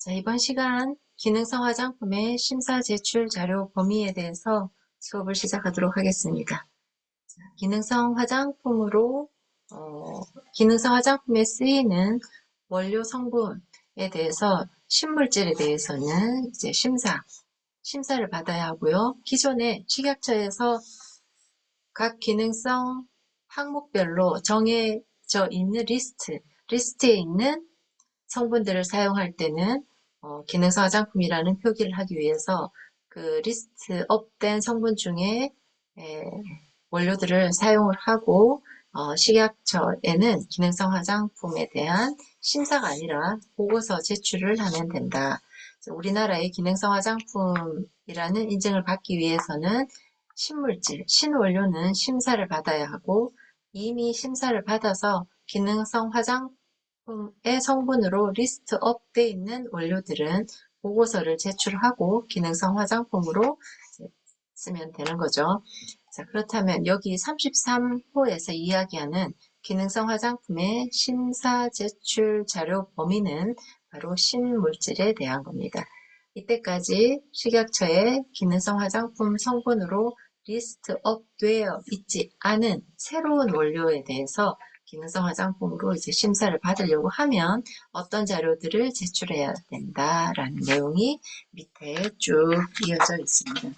자, 이번 시간 기능성 화장품의 심사 제출 자료 범위에 대해서 수업을 시작하도록 하겠습니다. 기능성 화장품으로 기능성 화장품에 쓰이는 원료 성분에 대해서 신물질에 대해서는 이제 심사를 받아야 하고요. 기존에 식약처에서 각 기능성 항목별로 정해져 있는 리스트에 있는 성분들을 사용할 때는 기능성 화장품이라는 표기를 하기 위해서 그 리스트업된 성분 중에 원료들을 사용을 하고 식약처에는 기능성 화장품에 대한 심사가 아니라 보고서 제출을 하면 된다. 우리나라의 기능성 화장품이라는 인증을 받기 위해서는 신물질, 신원료는 심사를 받아야 하고 이미 심사를 받아서 기능성 화장품의 성분으로 리스트업되어 있는 원료들은 보고서를 제출하고 기능성 화장품으로 쓰면 되는 거죠. 자, 그렇다면 여기 33호에서 이야기하는 기능성 화장품의 심사 제출 자료 범위는 바로 신물질에 대한 겁니다. 이때까지 식약처의 기능성 화장품 성분으로 리스트업되어 있지 않은 새로운 원료에 대해서 기능성 화장품으로 이제 심사를 받으려고 하면 어떤 자료들을 제출해야 된다라는 내용이 밑에 쭉 이어져 있습니다.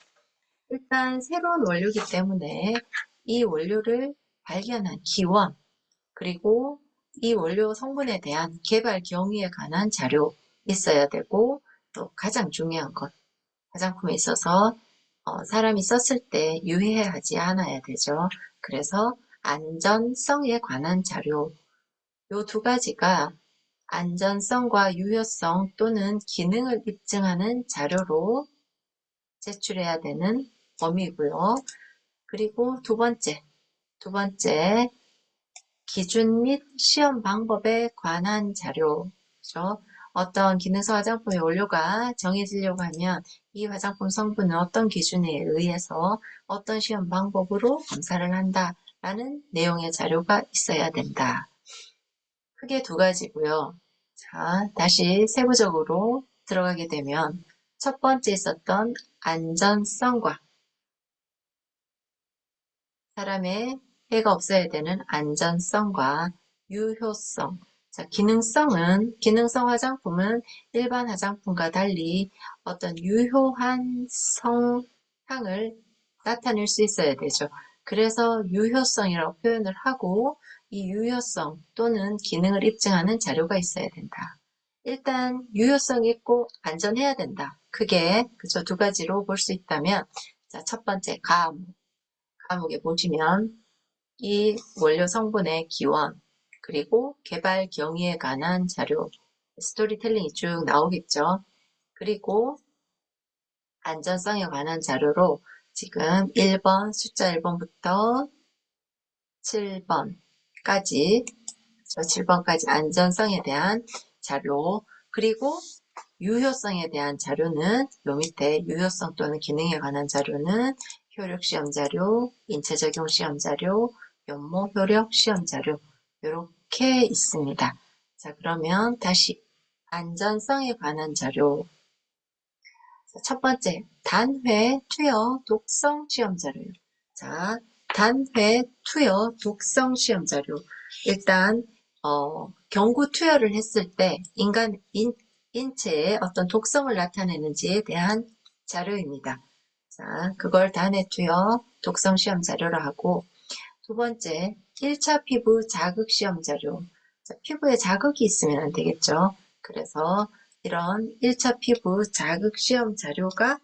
일단 새로운 원료이기 때문에 이 원료를 발견한 기원, 그리고 이 원료 성분에 대한 개발 경위에 관한 자료 있어야 되고, 또 가장 중요한 것, 화장품에 있어서 사람이 썼을 때 유해하지 않아야 되죠. 그래서 안전성에 관한 자료, 요 두 가지가 안전성과 유효성 또는 기능을 입증하는 자료로 제출해야 되는 범위고요. 그리고 두 번째, 기준 및 시험 방법에 관한 자료죠. 어떤 기능성 화장품의 원료가 정해지려고 하면 이 화장품 성분은 어떤 기준에 의해서 어떤 시험 방법으로 검사를 한다라는 내용의 자료가 있어야 된다. 크게 두 가지고요. 자, 다시 세부적으로 들어가게 되면 첫 번째 있었던 안전성과 사람의 해가 없어야 되는 안전성과 유효성. 자, 기능성 화장품은 일반 화장품과 달리 어떤 유효한 성향을 나타낼 수 있어야 되죠. 그래서 유효성이라고 표현을 하고 이 유효성 또는 기능을 입증하는 자료가 있어야 된다. 일단 유효성 있고 안전해야 된다. 크게 그저 두 가지로 볼 수 있다면 자, 첫 번째 과목에 보시면 이 원료 성분의 기원, 그리고 개발 경위에 관한 자료, 스토리텔링이 쭉 나오겠죠. 그리고 안전성에 관한 자료로 지금 1번, 숫자 1번부터 7번까지, 7번까지 안전성에 대한 자료, 그리고 유효성에 대한 자료는 요 밑에 유효성 또는 기능에 관한 자료는 효력 시험 자료, 인체 적용 시험 자료, 연모 효력 시험 자료 이렇게 있습니다. 자, 그러면 다시 안전성에 관한 자료. 첫 번째, 단회 투여 독성 시험 자료요. 자, 단회 투여 독성 시험 자료. 일단 경구 투여를 했을 때 인체에 어떤 독성을 나타내는지에 대한 자료입니다. 자, 그걸 단회 투여 독성 시험 자료로 하고, 두 번째, 1차 피부 자극 시험 자료. 자, 피부에 자극이 있으면 안 되겠죠. 그래서 이런 1차 피부 자극 시험 자료가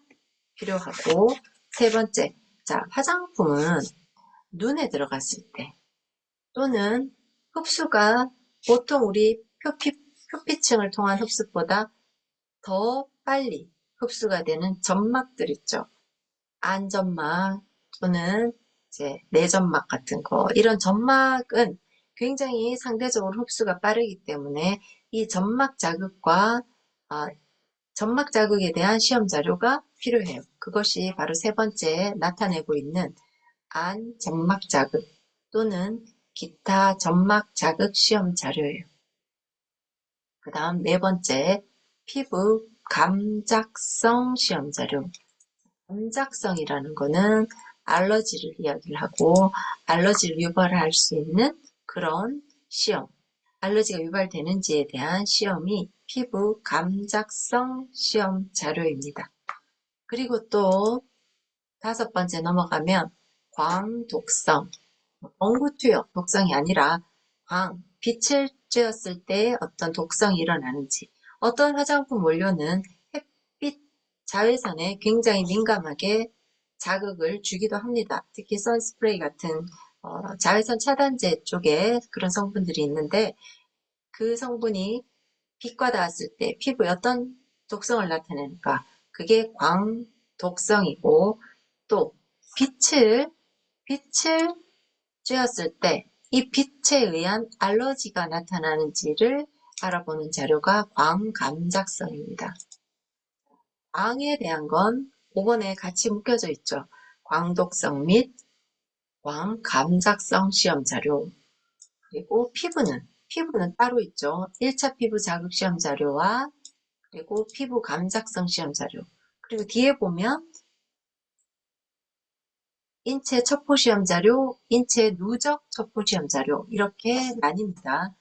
필요하고, 세 번째, 자, 화장품은 눈에 들어갔을 때 또는 흡수가 보통 우리 표피층을 통한 흡수보다 더 빨리 흡수가 되는 점막들 있죠. 안점막 또는 이제 내점막 같은 거, 이런 점막은 굉장히 상대적으로 흡수가 빠르기 때문에 이 점막 자극과 점막 자극에 대한 시험 자료가 필요해요. 그것이 바로 세 번째 나타내고 있는 안점막 자극 또는 기타 점막 자극 시험 자료예요. 그 다음 네 번째, 피부 감작성 시험 자료. 감작성이라는 거는 알러지를 이야기를 하고 알러지를 유발할 수 있는 그런 시험. 알러지가 유발되는지에 대한 시험이 피부 감작성 시험 자료입니다. 그리고 또 5번째 넘어가면 광독성. 엉구투역 독성이 아니라 빛을 쬐었을 때 어떤 독성이 일어나는지. 어떤 화장품 원료는 햇빛 자외선에 굉장히 민감하게 자극을 주기도 합니다. 특히 선스프레이 같은 자외선 차단제 쪽에 그런 성분들이 있는데 그 성분이 빛과 닿았을 때 피부에 어떤 독성을 나타내는가? 그게 광독성이고 또 빛을 쬐었을 때 이 빛에 의한 알러지가 나타나는지를 알아보는 자료가 광감작성입니다. 광에 대한 건 5번에 같이 묶여져 있죠. 광독성 및 광감작성 시험 자료. 그리고 피부는 따로 있죠. 1차 피부 자극 시험 자료와 그리고 피부 감작성 시험 자료. 그리고 뒤에 보면 인체 첩보 시험 자료, 인체 누적 첩보 시험 자료 이렇게 나뉩니다.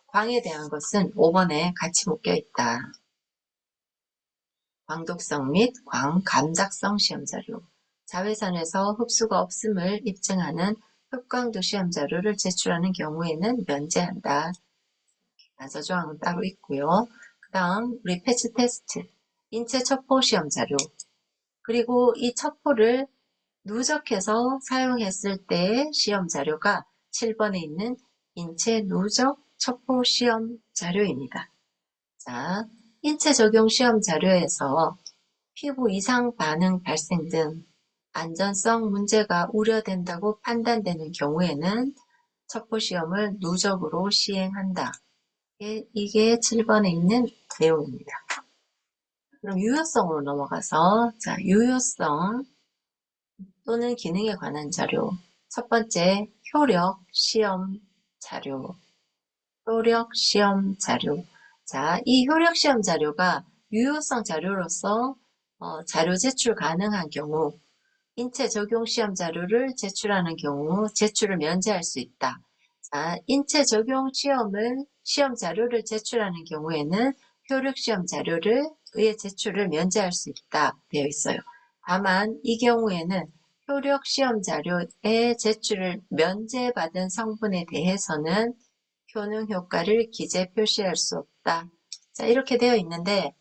광에 대한 것은 5번에 같이 묶여 있다. 광독성 및 광감작성 시험 자료. 자외선에서 흡수가 없음을 입증하는 흡광도 시험 자료를 제출하는 경우에는 면제한다. 단서 조항은 따로 있고요. 그 다음 우리 패치 테스트, 인체 첩보 시험 자료. 그리고 이 첩보를 누적해서 사용했을 때의 시험 자료가 7번에 있는 인체 누적 첩보 시험 자료입니다. 자, 인체 적용 시험 자료에서 피부 이상 반응 발생 등 안전성 문제가 우려된다고 판단되는 경우에는 첩보 시험을 누적으로 시행한다. 이게 7번에 있는 내용입니다. 그럼 유효성으로 넘어가서 자, 유효성 또는 기능에 관한 자료. 첫 번째, 효력 시험 자료. 효력 시험 자료. 자, 이 효력 시험 자료가 유효성 자료로서 자료 제출 가능한 경우, 인체 적용 시험 자료를 제출하는 경우 제출을 면제할 수 있다. 자, 인체 적용 시험 자료를 제출하는 경우에는 효력 시험 자료를 의해 제출을 면제할 수 있다 되어 있어요. 다만 이 경우에는 효력 시험 자료의 제출을 면제받은 성분에 대해서는 효능 효과를 기재 표시할 수 없다. 자, 이렇게 되어 있는데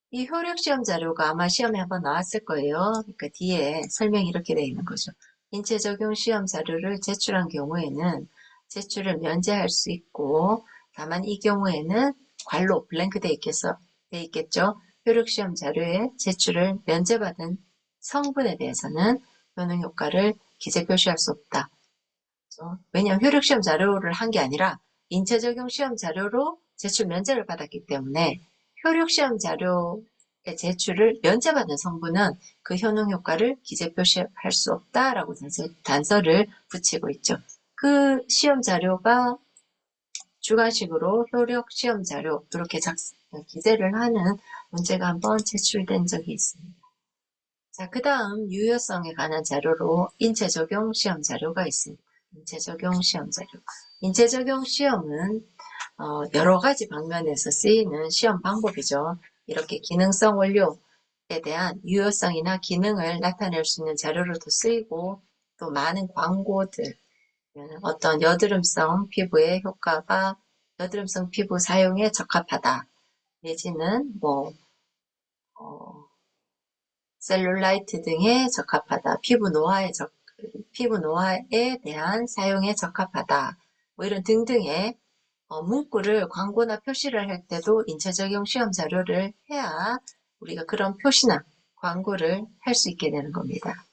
이 효력 시험 자료가 아마 시험에 한번 나왔을 거예요. 그러니까 뒤에 설명이 이렇게 되어 있는 거죠. 인체 적용 시험 자료를 제출한 경우에는 제출을 면제할 수 있고 다만 이 경우에는 괄로 블랭크 되어 있겠죠. 효력 시험 자료에 제출을 면제받은 성분에 대해서는 효능 효과를 기재 표시할 수 없다. 왜냐하면 효력 시험 자료를 한 게 아니라 인체 적용 시험 자료로 제출 면제를 받았기 때문에 효력 시험 자료의 제출을 면제받은 성분은 그 효능 효과를 기재 표시할 수 없다라고 단서를 붙이고 있죠. 그 시험 자료가 주관식으로 효력 시험 자료 이렇게 기재를 하는 문제가 한번 제출된 적이 있습니다. 자, 그 다음 유효성에 관한 자료로 인체 적용 시험 자료가 있습니다. 인체 적용 시험 자료. 인체 적용 시험은 여러 가지 방면에서 쓰이는 시험 방법이죠. 이렇게 기능성 원료에 대한 유효성이나 기능을 나타낼 수 있는 자료로도 쓰이고 또 많은 광고들, 어떤 여드름성 피부의 효과가 여드름성 피부 사용에 적합하다. 내지는 셀룰라이트 등에 적합하다. 피부 노화에 대한 사용에 적합하다. 뭐 이런 등등의 문구를 광고나 표시를 할 때도 인체 적용 시험 자료를 해야 우리가 그런 표시나 광고를 할 수 있게 되는 겁니다.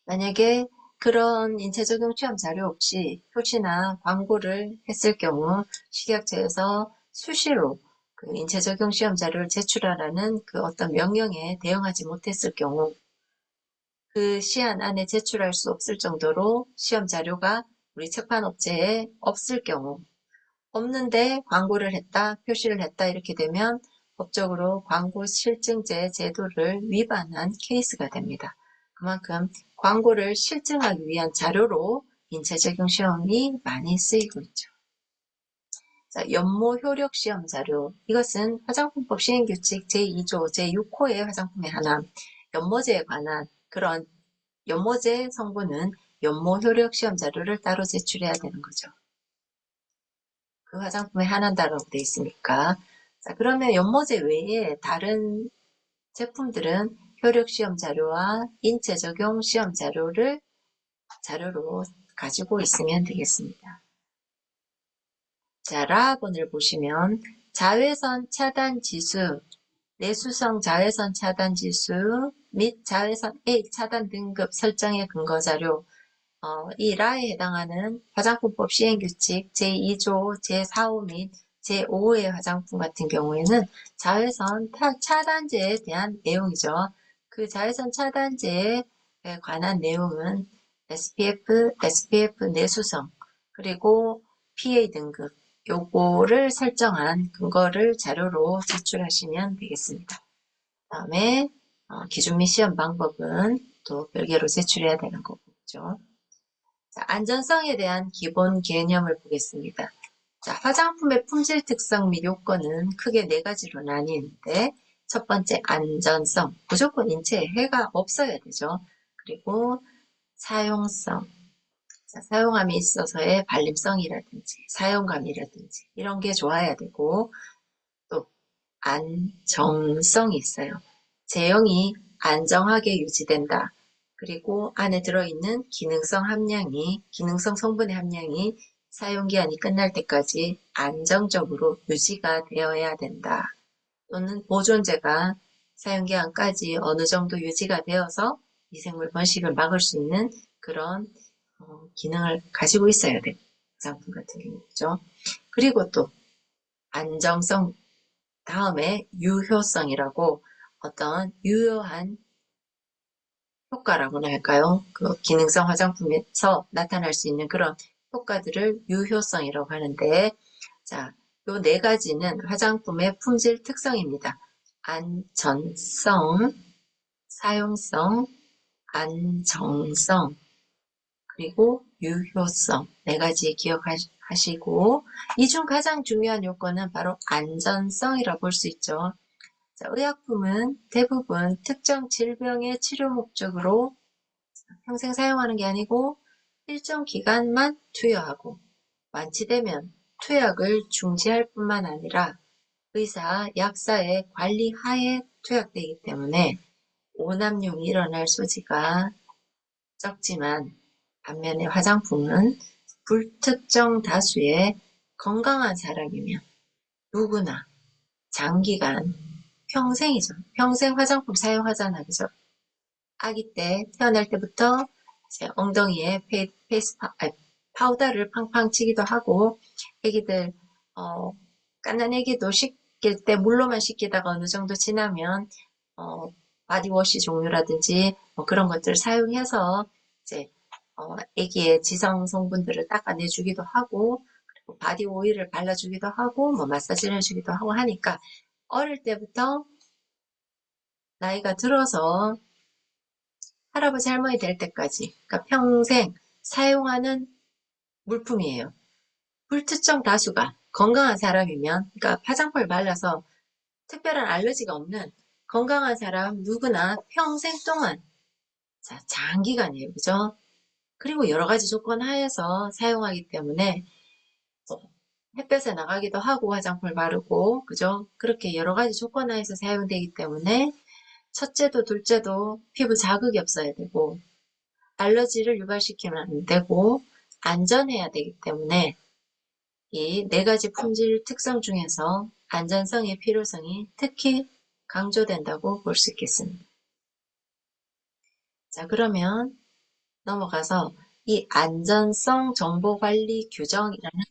만약에 그런 인체 적용 시험 자료 없이 표시나 광고를 했을 경우 식약처에서 수시로 그 인체 적용 시험 자료를 제출하라는 그 어떤 명령에 대응하지 못했을 경우 그 시한 안에 제출할 수 없을 정도로 시험 자료가 우리 책판 업체에 없을 경우 없는데 광고를 했다, 표시를 했다 이렇게 되면 법적으로 광고실증제 제도를 위반한 케이스가 됩니다. 그만큼 광고를 실증하기 위한 자료로 인체적용 시험이 많이 쓰이고 있죠. 자, 연모 효력 시험 자료. 이것은 화장품법 시행규칙 제2조 제6호의 화장품의 하나, 연모제에 관한 그런 연모제 성분은 연모 효력 시험 자료를 따로 제출해야 되는 거죠. 그 화장품에 한한다라고 되어 있으니까. 자, 그러면 연모제 외에 다른 제품들은 효력 시험 자료와 인체 적용 시험 자료로 가지고 있으면 되겠습니다. 자, 라번을 보시면 자외선 차단 지수, 내수성 자외선 차단 지수 및 자외선 A 차단 등급 설정의 근거 자료, 이 라에 해당하는 화장품법 시행규칙 제2조 제4호 및 제5호의 화장품 같은 경우에는 자외선 차단제에 대한 내용이죠. 그 자외선 차단제에 관한 내용은 SPF 내수성, 그리고 PA 등급, 요거를 설정한 근거를 자료로 제출하시면 되겠습니다. 다음에 기준 및 시험 방법은 또 별개로 제출해야 되는 거겠죠. 자, 안전성에 대한 기본 개념을 보겠습니다. 자, 화장품의 품질 특성 및 요건은 크게 네 가지로 나뉘는데 첫 번째 안전성, 무조건 인체에 해가 없어야 되죠. 그리고 사용성, 자, 사용함에 있어서의 발림성이라든지 사용감이라든지 이런 게 좋아야 되고 또 안정성이 있어요. 제형이 안정하게 유지된다. 그리고 안에 들어있는 기능성 성분의 함량이 사용기한이 끝날 때까지 안정적으로 유지가 되어야 된다. 또는 보존제가 사용기한까지 어느 정도 유지가 되어서 미생물 번식을 막을 수 있는 그런 기능을 가지고 있어야 돼요. 화장품 같은 경우죠. 그리고 또 안정성 다음에 유효성이라고 어떤 유효한 효과라고나 할까요? 그 기능성 화장품에서 나타날 수 있는 그런 효과들을 유효성이라고 하는데, 자, 요 네 가지는 화장품의 품질 특성입니다. 안전성, 사용성, 안정성, 그리고 유효성 네 가지 기억하시고 이 중 가장 중요한 요건은 바로 안전성이라고 볼 수 있죠. 자, 의약품은 대부분 특정 질병의 치료 목적으로 평생 사용하는 게 아니고 일정 기간만 투여하고 완치되면 투약을 중지할 뿐만 아니라 의사, 약사의 관리 하에 투약되기 때문에 오남용이 일어날 소지가 적지만 반면에 화장품은 불특정 다수의 건강한 사람이면 누구나 장기간 평생이죠. 평생 화장품 사용하잖아, 그죠? 아기 때 태어날 때부터 이제 엉덩이에 파우더를 팡팡 치기도 하고, 애기들 갓난 애기도 씻길 때 물로만 씻기다가 어느 정도 지나면 어, 바디워시 종류라든지 뭐 그런 것들을 사용해서 이제 애기의 지성 성분들을 닦아내주기도 하고, 그리고 바디 오일을 발라주기도 하고, 뭐 마사지를 해주기도 하고 하니까 어릴 때부터 나이가 들어서 할아버지 할머니 될 때까지, 그러니까 평생 사용하는 물품이에요. 불특정 다수가 건강한 사람이면, 그러니까 화장품을 발라서 특별한 알러지가 없는 건강한 사람 누구나 평생 동안, 자, 장기간이에요. 그죠? 그리고 여러 가지 조건 하에서 사용하기 때문에 햇볕에 나가기도 하고 화장품을 바르고, 그죠? 그렇게 여러 가지 조건 하에서 사용되기 때문에 첫째도 둘째도 피부 자극이 없어야 되고 알러지를 유발시키면 안 되고 안전해야 되기 때문에 이 네 가지 품질 특성 중에서 안전성의 필요성이 특히 강조된다고 볼 수 있겠습니다. 자, 그러면 넘어가서 이 안전성 정보관리 규정이라는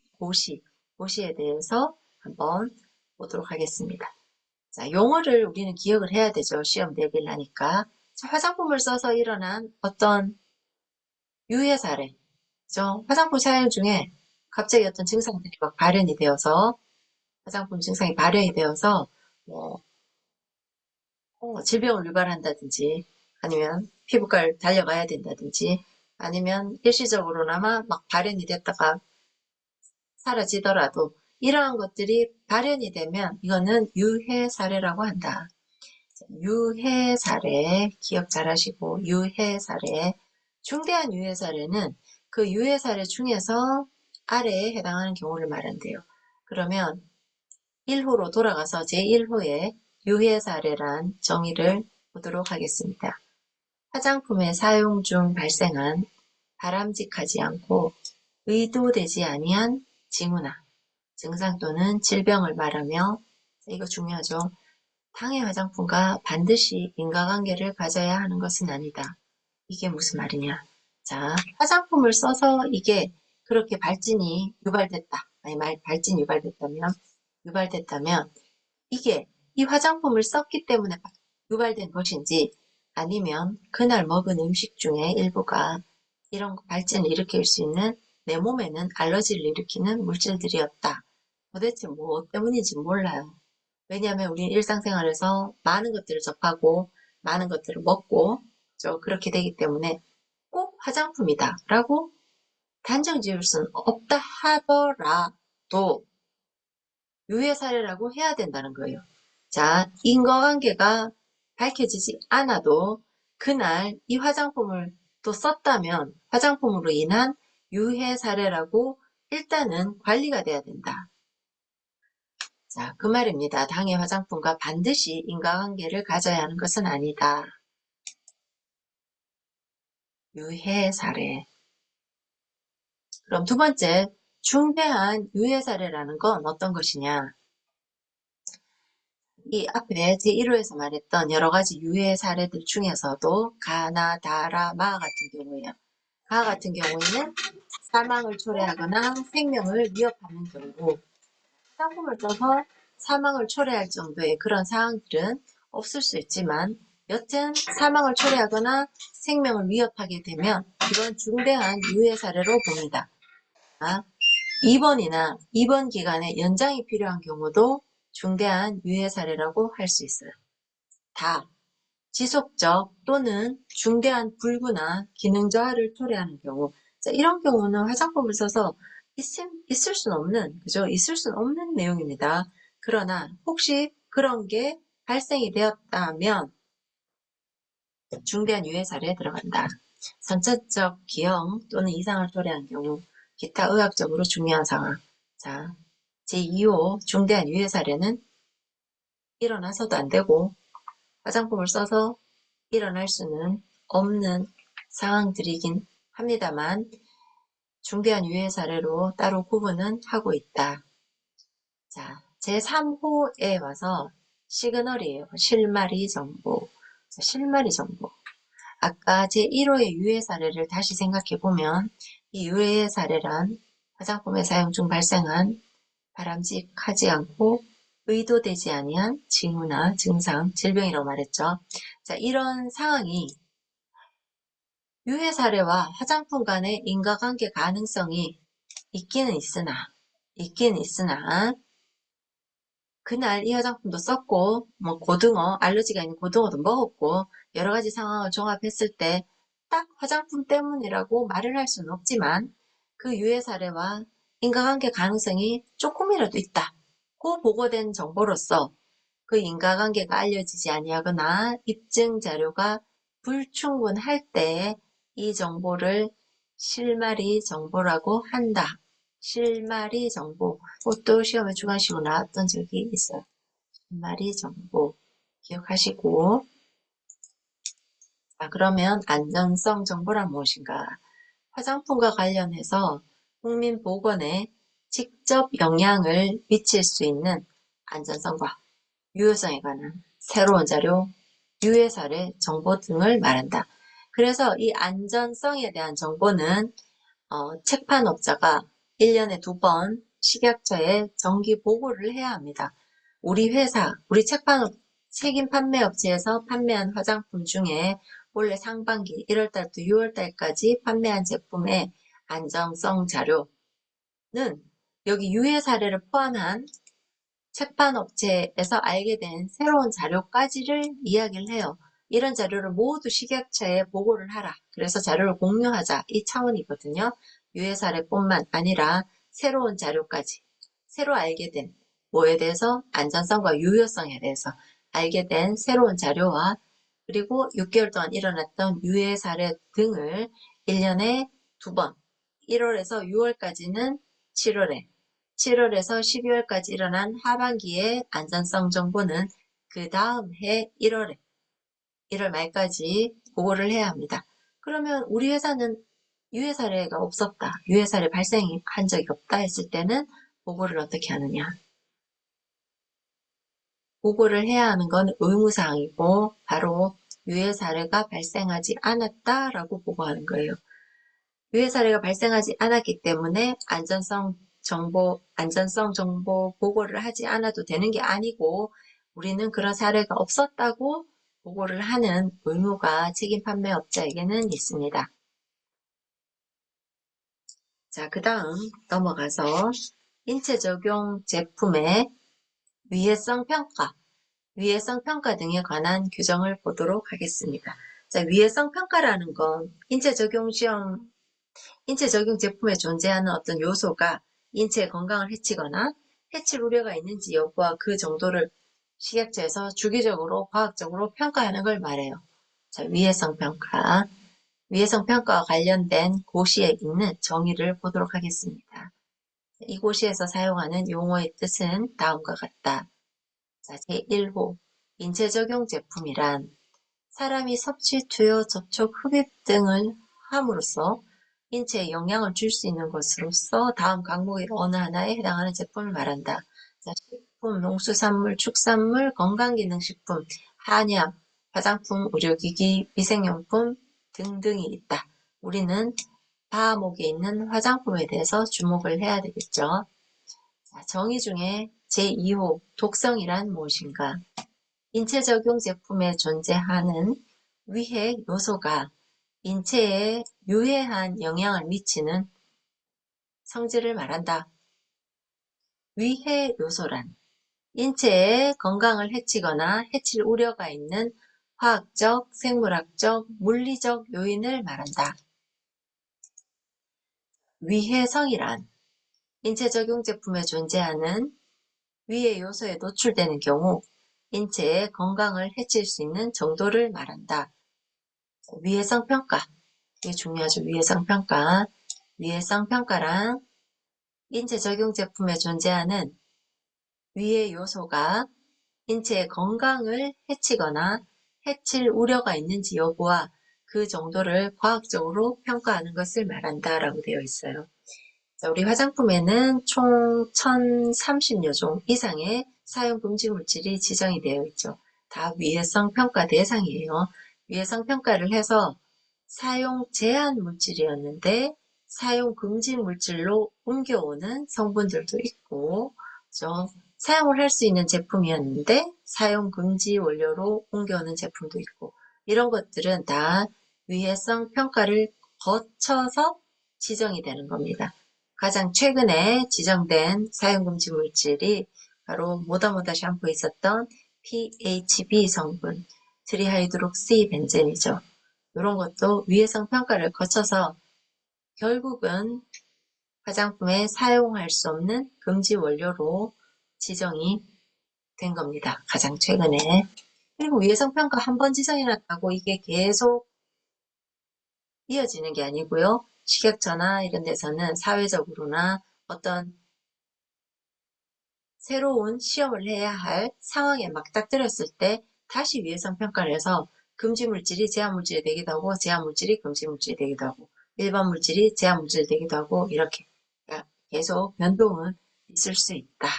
고시에 대해서 한번 보도록 하겠습니다. 자, 용어를 우리는 기억을 해야 되죠. 시험 대비를 하니까. 자, 화장품을 써서 일어난 어떤 유해 사례, 그죠? 화장품 사용 중에 갑자기 어떤 증상들이 막 발현이 되어서 화장품 증상이 발현이 되어서 뭐 질병을 유발한다든지 아니면 피부과를 달려가야 된다든지 아니면 일시적으로나마 막 발현이 됐다가 사라지더라도 이러한 것들이 발현이 되면 이거는 유해 사례라고 한다. 유해 사례 기억 잘 하시고 유해 사례 중대한 유해 사례는 그 유해 사례 중에서 아래에 해당하는 경우를 말한대요. 그러면 1호로 돌아가서 제1호의 유해 사례란 정의를 보도록 하겠습니다. 화장품의 사용 중 발생한 바람직하지 않고 의도되지 아니한 징후나 증상 또는 질병을 말하며 이거 중요하죠. 당해 화장품과 반드시 인과관계를 가져야 하는 것은 아니다. 이게 무슨 말이냐? 자, 화장품을 써서 이게 그렇게 발진이 유발됐다. 아니, 발진 유발됐다면 이게 이 화장품을 썼기 때문에 유발된 것인지 아니면 그날 먹은 음식 중에 일부가 이런 발진을 일으킬 수 있는 내 몸에는 알러지를 일으키는 물질들이었다. 도대체 뭐 때문인지 몰라요. 왜냐하면 우리 일상생활에서 많은 것들을 접하고 많은 것들을 먹고 그렇게 되기 때문에 꼭 화장품이다 라고 단정 지을 수는 없다 하더라도 유해 사례라고 해야 된다는 거예요. 자, 인과관계가 밝혀지지 않아도 그날 이 화장품을 또 썼다면 화장품으로 인한 유해 사례라고 일단은 관리가 돼야 된다. 자, 그 말입니다. 당해 화장품과 반드시 인과관계를 가져야 하는 것은 아니다. 유해 사례. 그럼 두 번째, 중대한 유해 사례라는 건 어떤 것이냐? 이 앞에 제1호에서 말했던 여러 가지 유해 사례들 중에서도 가나, 다라, 마 같은 경우에요. 가 같은 경우에는 사망을 초래하거나 생명을 위협하는 경우, 화장품을 써서 사망을 초래할 정도의 그런 사항들은 없을 수 있지만 여튼 사망을 초래하거나 생명을 위협하게 되면 이건 중대한 유해 사례로 봅니다. 입원이나 입원 기간에 연장이 필요한 경우도 중대한 유해 사례라고 할 수 있어요. 다 지속적 또는 중대한 불구나 기능 저하를 초래하는 경우 자, 이런 경우는 화장품을 써서 있을 수는 없는 그죠? 있을 수는 없는 내용입니다. 그러나 혹시 그런 게 발생이 되었다면 중대한 유해 사례에 들어간다. 선천적 기형 또는 이상을 초래한 경우 기타 의학적으로 중요한 상황 자, 제2호 중대한 유해 사례는 일어나서도 안 되고 화장품을 써서 일어날 수는 없는 상황들이긴 합니다만 중대한 유해 사례로 따로 구분은 하고 있다. 자, 제3호에 와서 시그널이에요. 실마리 정보. 자, 실마리 정보. 아까 제1호의 유해 사례를 다시 생각해보면 이 유해 사례란 화장품의 사용 중 발생한 바람직하지 않고 의도되지 아니한 징후나 증상, 질병이라고 말했죠. 자, 이런 상황이 유해 사례와 화장품 간의 인과관계 가능성이 있기는 있으나 그날 이 화장품도 썼고 뭐 고등어, 알러지가 있는 고등어도 먹었고 여러 가지 상황을 종합했을 때 딱 화장품 때문이라고 말을 할 수는 없지만 그 유해 사례와 인과관계 가능성이 조금이라도 있다. 고 보고된 정보로서 그 인과관계가 알려지지 아니하거나 입증 자료가 불충분할 때 이 정보를 실마리 정보라고 한다. 실마리 정보. 그것도 시험에 주관식으로 나왔던 적이 있어요. 실마리 정보. 기억하시고. 자, 그러면 안전성 정보란 무엇인가? 화장품과 관련해서 국민보건에 직접 영향을 미칠 수 있는 안전성과 유효성에 관한 새로운 자료, 유해 사례, 정보 등을 말한다. 그래서 이 안전성에 대한 정보는 책판업자가 1년에 2번 식약처에 정기 보고를 해야 합니다. 우리 회사, 우리 책임 판매업체에서 판매한 화장품 중에 올해 상반기 1월달부터 6월달까지 판매한 제품의 안정성 자료, 여기 유해 사례를 포함한 책판 업체에서 알게 된 새로운 자료까지를 이야기를 해요. 이런 자료를 모두 식약처에 보고를 하라. 그래서 자료를 공유하자. 이 차원이거든요. 유해 사례뿐만 아니라 새로운 자료까지. 새로 알게 된 뭐에 대해서 안전성과 유효성에 대해서 알게 된 새로운 자료와 그리고 6개월 동안 일어났던 유해 사례 등을 1년에 2번 1월에서 6월까지는 7월에 7월에서 12월까지 일어난 하반기의 안전성 정보는 그 다음 해 1월 말까지 보고를 해야 합니다. 그러면 우리 회사는 유해 사례가 없었다. 유해 사례 발생한 적이 없다 했을 때는 보고를 어떻게 하느냐. 보고를 해야 하는 건 의무사항이고 바로 유해 사례가 발생하지 않았다라고 보고하는 거예요. 유해 사례가 발생하지 않았기 때문에 안전성 정보 보고를 하지 않아도 되는 게 아니고 우리는 그런 사례가 없었다고 보고를 하는 의무가 책임 판매 업자에게는 있습니다. 자, 그 다음 넘어가서 인체 적용 제품의 위해성 평가 등에 관한 규정을 보도록 하겠습니다. 자, 위해성 평가라는 건 인체 적용 제품에 존재하는 어떤 요소가 인체의 건강을 해치거나 해칠 우려가 있는지 여부와 그 정도를 식약처에서 주기적으로 과학적으로 평가하는 걸 말해요. 자, 위해성 평가와 관련된 고시에 있는 정의를 보도록 하겠습니다. 이 고시에서 사용하는 용어의 뜻은 다음과 같다. 자, 제1호 인체 적용 제품이란 사람이 섭취, 투여, 접촉, 흡입 등을 함으로써 인체에 영향을 줄 수 있는 것으로서 다음 항목의 어느 하나에 해당하는 제품을 말한다. 자, 식품, 농수산물, 축산물, 건강기능식품, 한약, 화장품, 의료기기, 위생용품 등등이 있다. 우리는 다목에 있는 화장품에 대해서 주목을 해야 되겠죠. 자, 정의 중에 제2호 독성이란 무엇인가? 인체 적용 제품에 존재하는 위해 요소가 인체에 유해한 영향을 미치는 성질을 말한다. 위해 요소란 인체의 건강을 해치거나 해칠 우려가 있는 화학적, 생물학적, 물리적 요인을 말한다. 위해성이란 인체 적용 제품에 존재하는 위해 요소에 노출되는 경우 인체의 건강을 해칠 수 있는 정도를 말한다. 위해성 평가. 이게 중요하죠. 위해성 평가. 위해성 평가란 인체 적용 제품에 존재하는 위해 요소가 인체의 건강을 해치거나 해칠 우려가 있는지 여부와 그 정도를 과학적으로 평가하는 것을 말한다라고 되어 있어요. 자, 우리 화장품에는 총 1030여 종 이상의 사용 금지 물질이 지정이 되어 있죠. 다 위해성 평가 대상이에요. 위해성 평가를 해서 사용 제한 물질이었는데 사용 금지 물질로 옮겨오는 성분들도 있고, 그죠? 사용을 할 수 있는 제품이었는데 사용 금지 원료로 옮겨오는 제품도 있고, 이런 것들은 다 위해성 평가를 거쳐서 지정이 되는 겁니다. 가장 최근에 지정된 사용금지 물질이 바로 모다모다 샴푸에 있었던 PHB 성분, 트리하이드록시 벤젠이죠. 이런 것도 위해성 평가를 거쳐서 결국은 화장품에 사용할 수 없는 금지 원료로 지정이 된 겁니다. 가장 최근에. 그리고 위해성 평가 한 번 지정이 났다고 이게 계속 이어지는 게 아니고요. 식약처나 이런 데서는 사회적으로나 어떤 새로운 시험을 해야 할 상황에 맞닥뜨렸을 때 다시 위해성 평가를 해서 금지 물질이 제한 물질이 되기도 하고 제한 물질이 금지 물질이 되기도 하고 일반 물질이 제한 물질이 되기도 하고 이렇게 계속 변동은 있을 수 있다.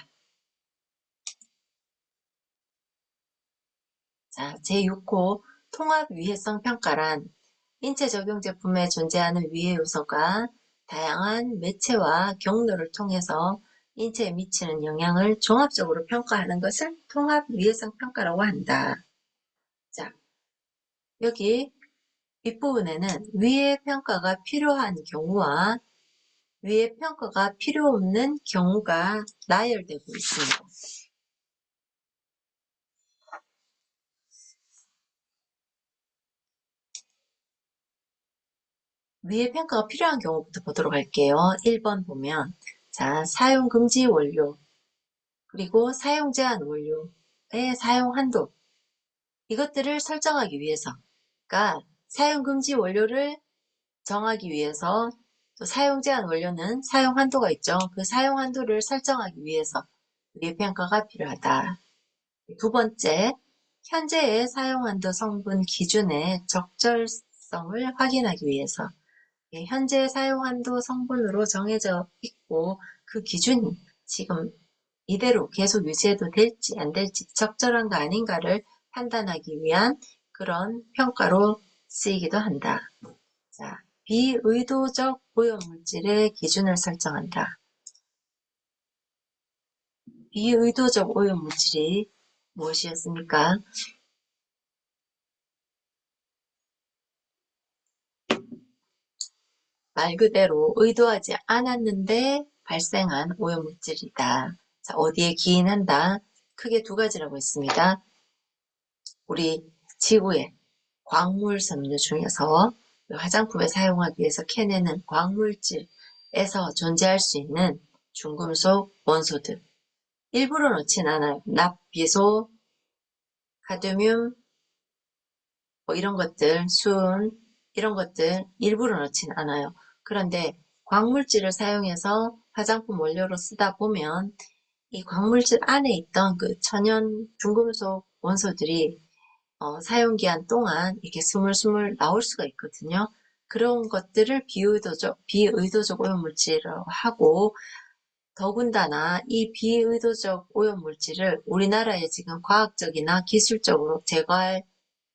자, 제6호 통합 위해성 평가란 인체 적용 제품에 존재하는 위해 요소가 다양한 매체와 경로를 통해서 인체에 미치는 영향을 종합적으로 평가하는 것을 통합 위해성 평가라고 한다. 자, 여기 윗부분에는 위해 평가가 필요한 경우와 위의 평가가 필요 없는 경우가 나열되고 있습니다. 위의 평가가 필요한 경우부터 보도록 할게요. 1번 보면 자, 사용 금지 원료 그리고 사용 제한 원료의 사용 한도 이것들을 설정하기 위해서 그러니까 사용 금지 원료를 정하기 위해서 또 사용 제한 원료는 사용 한도가 있죠. 그 사용 한도를 설정하기 위해서 위의 평가가 필요하다. 두 번째, 현재의 사용 한도 성분 기준의 적절성을 확인하기 위해서 현재 사용 한도 성분으로 정해져 있고 그 기준이 지금 이대로 계속 유지해도 될지 안 될지 적절한가 아닌가를 판단하기 위한 그런 평가로 쓰이기도 한다. 자, 비의도적 오염물질의 기준을 설정한다. 비의도적 오염물질이 무엇이었습니까? 말 그대로 의도하지 않았는데 발생한 오염물질이다. 자, 어디에 기인한다? 크게 두 가지라고 했습니다. 우리 지구의 광물 섬유 중에서 화장품에 사용하기 위해서 캐내는 광물질에서 존재할 수 있는 중금속 원소들. 일부러 넣진 않아요. 납, 비소, 카드뮴, 뭐 이런 것들, 순, 이런 것들 일부러 넣진 않아요. 그런데 광물질을 사용해서 화장품 원료로 쓰다 보면 이 광물질 안에 있던 그 천연 중금속 원소들이 사용기한 동안 이렇게 스물스물 나올 수가 있거든요. 그런 것들을 비의도적 오염물질이라고 하고 더군다나 이 비의도적 오염물질을 우리나라에 지금 과학적이나 기술적으로 제거할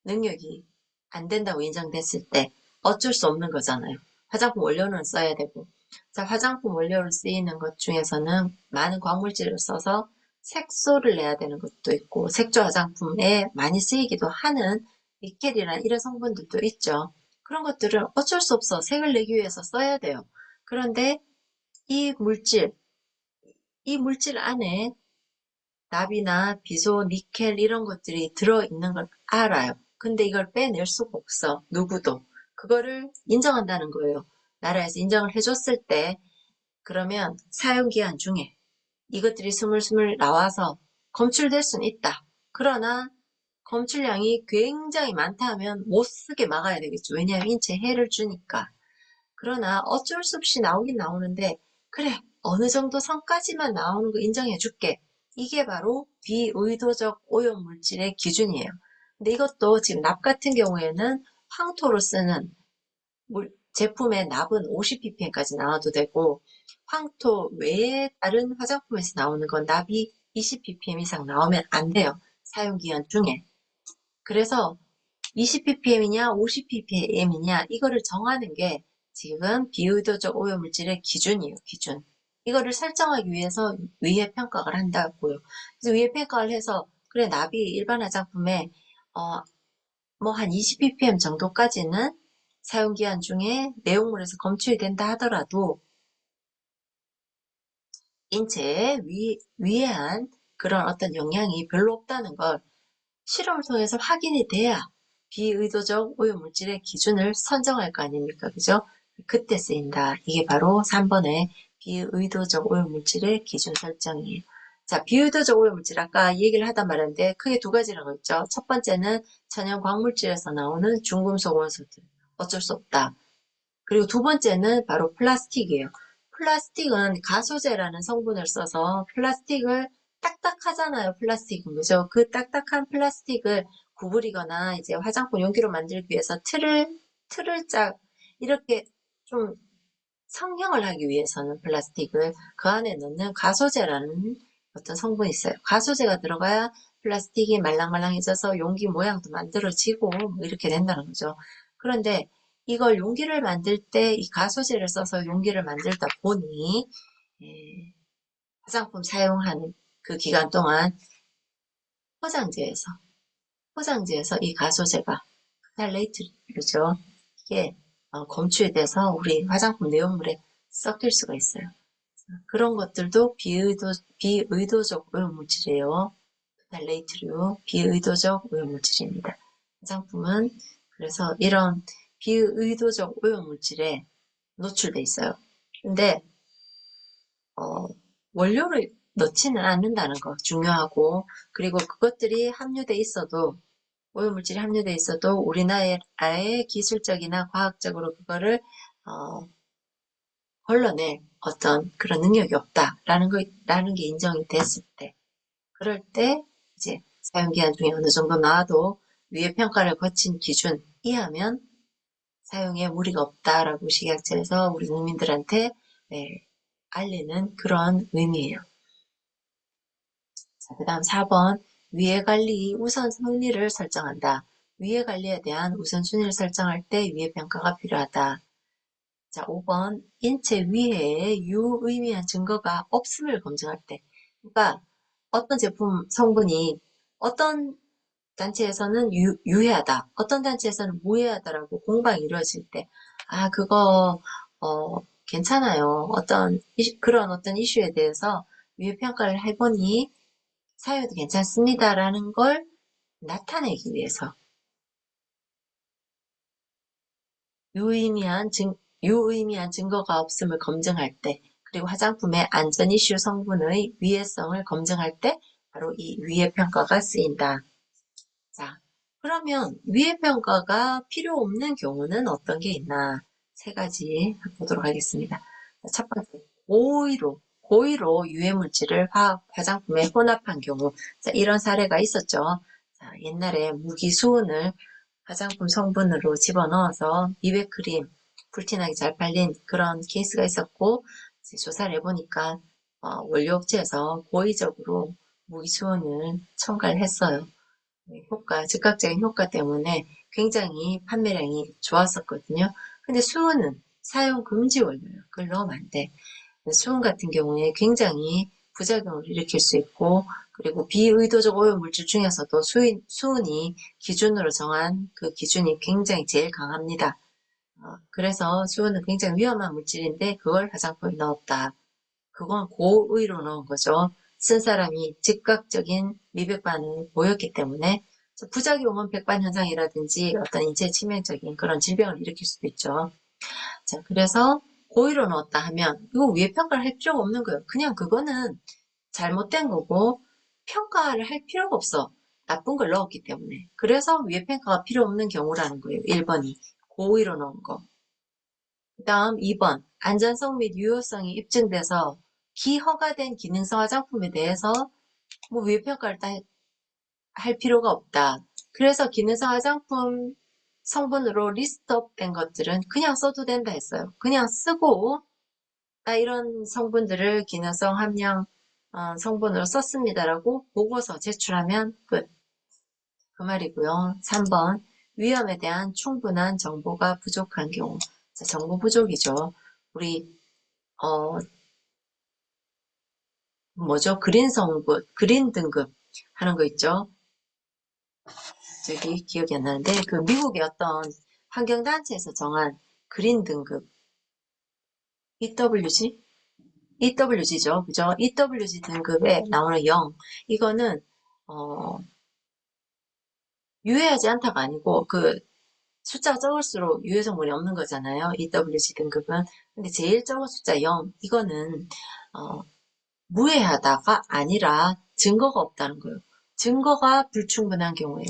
능력이 안 된다고 인정됐을 때 어쩔 수 없는 거잖아요. 화장품 원료는 써야 되고. 자, 화장품 원료로 쓰이는 것 중에서는 많은 광물질을 써서 색소를 내야 되는 것도 있고 색조 화장품에 많이 쓰이기도 하는 니켈이나 이런 성분들도 있죠. 그런 것들을 어쩔 수 없어 색을 내기 위해서 써야 돼요. 그런데 이 물질, 이 물질 안에 납이나 비소, 니켈 이런 것들이 들어있는 걸 알아요. 근데 이걸 빼낼 수가 없어. 누구도. 그거를 인정한다는 거예요. 나라에서 인정을 해줬을 때 그러면 사용기한 중에 이것들이 스물스물 나와서 검출될 수는 있다. 그러나 검출량이 굉장히 많다 하면 못 쓰게 막아야 되겠죠. 왜냐하면 인체에 해를 주니까. 그러나 어쩔 수 없이 나오긴 나오는데 그래 어느 정도 선까지만 나오는 거 인정해 줄게. 이게 바로 비의도적 오염물질의 기준이에요. 근데 이것도 지금 납 같은 경우에는 황토로 쓰는 제품의 납은 50ppm까지 나와도 되고 황토 외에 다른 화장품에서 나오는 건 납이 20ppm 이상 나오면 안 돼요. 사용기한 중에. 그래서 20ppm이냐 50ppm이냐 이거를 정하는 게 지금 비의도적 오염물질의 기준이에요. 기준. 이거를 설정하기 위해서 위해 평가를 한다고요. 그래서 위해 평가를 해서 그래 납이 일반 화장품에 뭐 한 20ppm 정도까지는 사용기한 중에 내용물에서 검출이 된다 하더라도 인체에 위해한 그런 어떤 영향이 별로 없다는 걸 실험을 통해서 확인이 돼야 비의도적 오염물질의 기준을 선정할 거 아닙니까? 그죠? 그때 쓰인다. 이게 바로 3번의 비의도적 오염물질의 기준 설정이에요. 자, 비의도적 오염물질 아까 얘기를 하다 말았는데 크게 두 가지라고 했죠. 첫 번째는 천연 광물질에서 나오는 중금속 원소들. 어쩔 수 없다. 그리고 두 번째는 바로 플라스틱이에요. 플라스틱은 가소제라는 성분을 써서 플라스틱을 딱딱하잖아요. 플라스틱은 그죠? 그 딱딱한 플라스틱을 구부리거나 이제 화장품 용기로 만들기 위해서 틀을 짝 이렇게 좀 성형을 하기 위해서는 플라스틱을 그 안에 넣는 가소제라는 어떤 성분이 있어요. 가소제가 들어가야 플라스틱이 말랑말랑해져서 용기 모양도 만들어지고 뭐 이렇게 된다는 거죠. 그런데 이걸 용기를 만들 때 이 가소제를 써서 용기를 만들다 보니 화장품 사용하는 그 기간 동안 포장지에서 이 가소제가 프탈레이트죠. 이게 검출이 돼서 우리 화장품 내용물에 섞일 수가 있어요. 그런 것들도 비의도적 오염물질이에요. 달레이트류, 비의도적 오염물질입니다. 화장품은 그래서 이런 비의도적 오염물질에 노출돼 있어요. 근데 원료를 넣지는 않는다는 거 중요하고, 그리고 그것들이 함유돼 있어도, 오염물질이 함유돼 있어도 우리나라의 기술적이나 과학적으로 그거를 걸러낼 어떤 그런 능력이 없다라는 게 인정이 됐을 때, 그럴 때 이제 사용기한 중에 어느 정도 나와도 위해 평가를 거친 기준 이하면 사용에 무리가 없다라고 식약처에서 우리 국민들한테 네, 알리는 그런 의미예요. 자, 그 다음 4번 위해 관리 우선순위를 설정한다. 위해 관리에 대한 우선순위를 설정할 때 위해 평가가 필요하다. 자, 5번 인체 위해에 유의미한 증거가 없음을 검증할 때. 그러니까 어떤 제품 성분이 어떤 단체에서는 유해하다, 어떤 단체에서는 무해하다라고 공방이 이루어질 때, 아, 그거, 괜찮아요. 그런 어떤 이슈에 대해서 위해 평가를 해보니 사유도 괜찮습니다라는 걸 나타내기 위해서 유의미한 유의미한 증거가 없음을 검증할 때, 그리고 화장품의 안전 이슈 성분의 위해성을 검증할 때 바로 이 위해 평가가 쓰인다. 자, 그러면 위해 평가가 필요 없는 경우는 어떤 게 있나? 세 가지 보도록 하겠습니다. 첫 번째, 고의로 유해물질을 화장품에 혼합한 경우. 자, 이런 사례가 있었죠. 자, 옛날에 무기수은을 화장품 성분으로 집어넣어서 미백크림 불티나게 잘 팔린 그런 케이스가 있었고, 조사를 해보니까 원료업체에서 고의적으로 무기수은을 첨가를 했어요. 즉각적인 효과 때문에 굉장히 판매량이 좋았었거든요. 근데 수은은 사용 금지 원료예요. 그걸 넣으면 안 돼. 수은 같은 경우에 굉장히 부작용을 일으킬 수 있고, 그리고 비의도적 오염물질 중에서도 수은이 기준으로 정한 그 기준이 굉장히 제일 강합니다. 그래서 수은은 굉장히 위험한 물질인데 그걸 화장품에 넣었다. 그건 고의로 넣은 거죠. 쓴 사람이 즉각적인 미백 반응을 보였기 때문에 부작용은 백반현상이라든지 어떤 인체 치명적인 그런 질병을 일으킬 수도 있죠. 자, 그래서 고의로 넣었다 하면 이거 위에 평가를 할 필요가 없는 거예요. 그냥 그거는 잘못된 거고 평가를 할 필요가 없어. 나쁜 걸 넣었기 때문에. 그래서 위에 평가가 필요 없는 경우라는 거예요. 1번이 고의로 넣은 거. 그 다음 2번 안전성 및 유효성이 입증돼서 비허가된 기능성 화장품에 대해서 뭐 위해 평가를 할 필요가 없다. 그래서 기능성 화장품 성분으로 리스트업된 것들은 그냥 써도 된다 했어요. 그냥 쓰고 나 이런 성분들을 기능성 함량 성분으로 썼습니다라고 보고서 제출하면 끝. 그 말이고요. 3번 위험에 대한 충분한 정보가 부족한 경우. 자, 정보 부족이죠. 우리 뭐죠? 그린 등급 하는 거 있죠? 저기 기억이 안 나는데 그 미국의 어떤 환경단체에서 정한 그린 등급 EWG? EWG죠. 그죠? EWG 등급에 나오는 0. 이거는 어, 유해하지 않다가 아니고 그 숫자가 적을수록 유해 성분이 없는 거잖아요. EWG 등급은. 근데 제일 적은 숫자 0. 이거는 무해하다가 아니라 증거가 없다는 거예요. 증거가 불충분한 경우에요.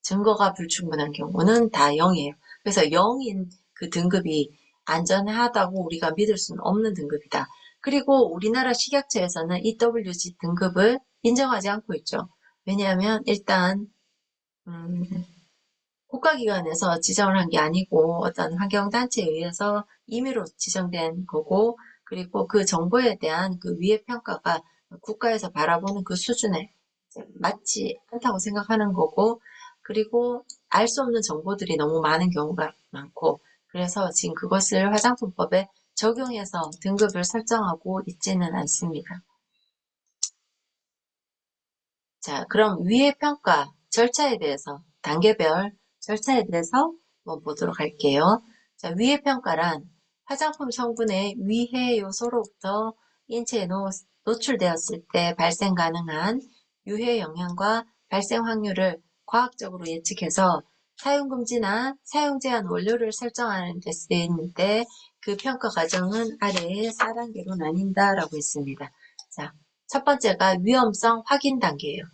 증거가 불충분한 경우는 다 0이에요. 그래서 0인 그 등급이 안전하다고 우리가 믿을 수는 없는 등급이다. 그리고 우리나라 식약처에서는 EWG 등급을 인정하지 않고 있죠. 왜냐하면 일단 국가기관에서 지정을 한 게 아니고 어떤 환경단체에 의해서 임의로 지정된 거고, 그리고 그 정보에 대한 그 위해 평가가 국가에서 바라보는 그 수준에 맞지 않다고 생각하는 거고, 그리고 알 수 없는 정보들이 너무 많은 경우가 많고, 그래서 지금 그것을 화장품법에 적용해서 등급을 설정하고 있지는 않습니다. 자, 그럼 위해 평가 절차에 대해서 단계별 절차에 대해서 한번 보도록 할게요. 자, 위해 평가란 화장품 성분의 위해 요소로부터 인체에 노출되었을 때 발생 가능한 유해 영향과 발생 확률을 과학적으로 예측해서 사용금지나 사용제한 원료를 설정하는 데 쓰이는데 그 평가 과정은 아래의 4단계로 나뉜다라고 했습니다. 자, 첫 번째가 위험성 확인 단계예요.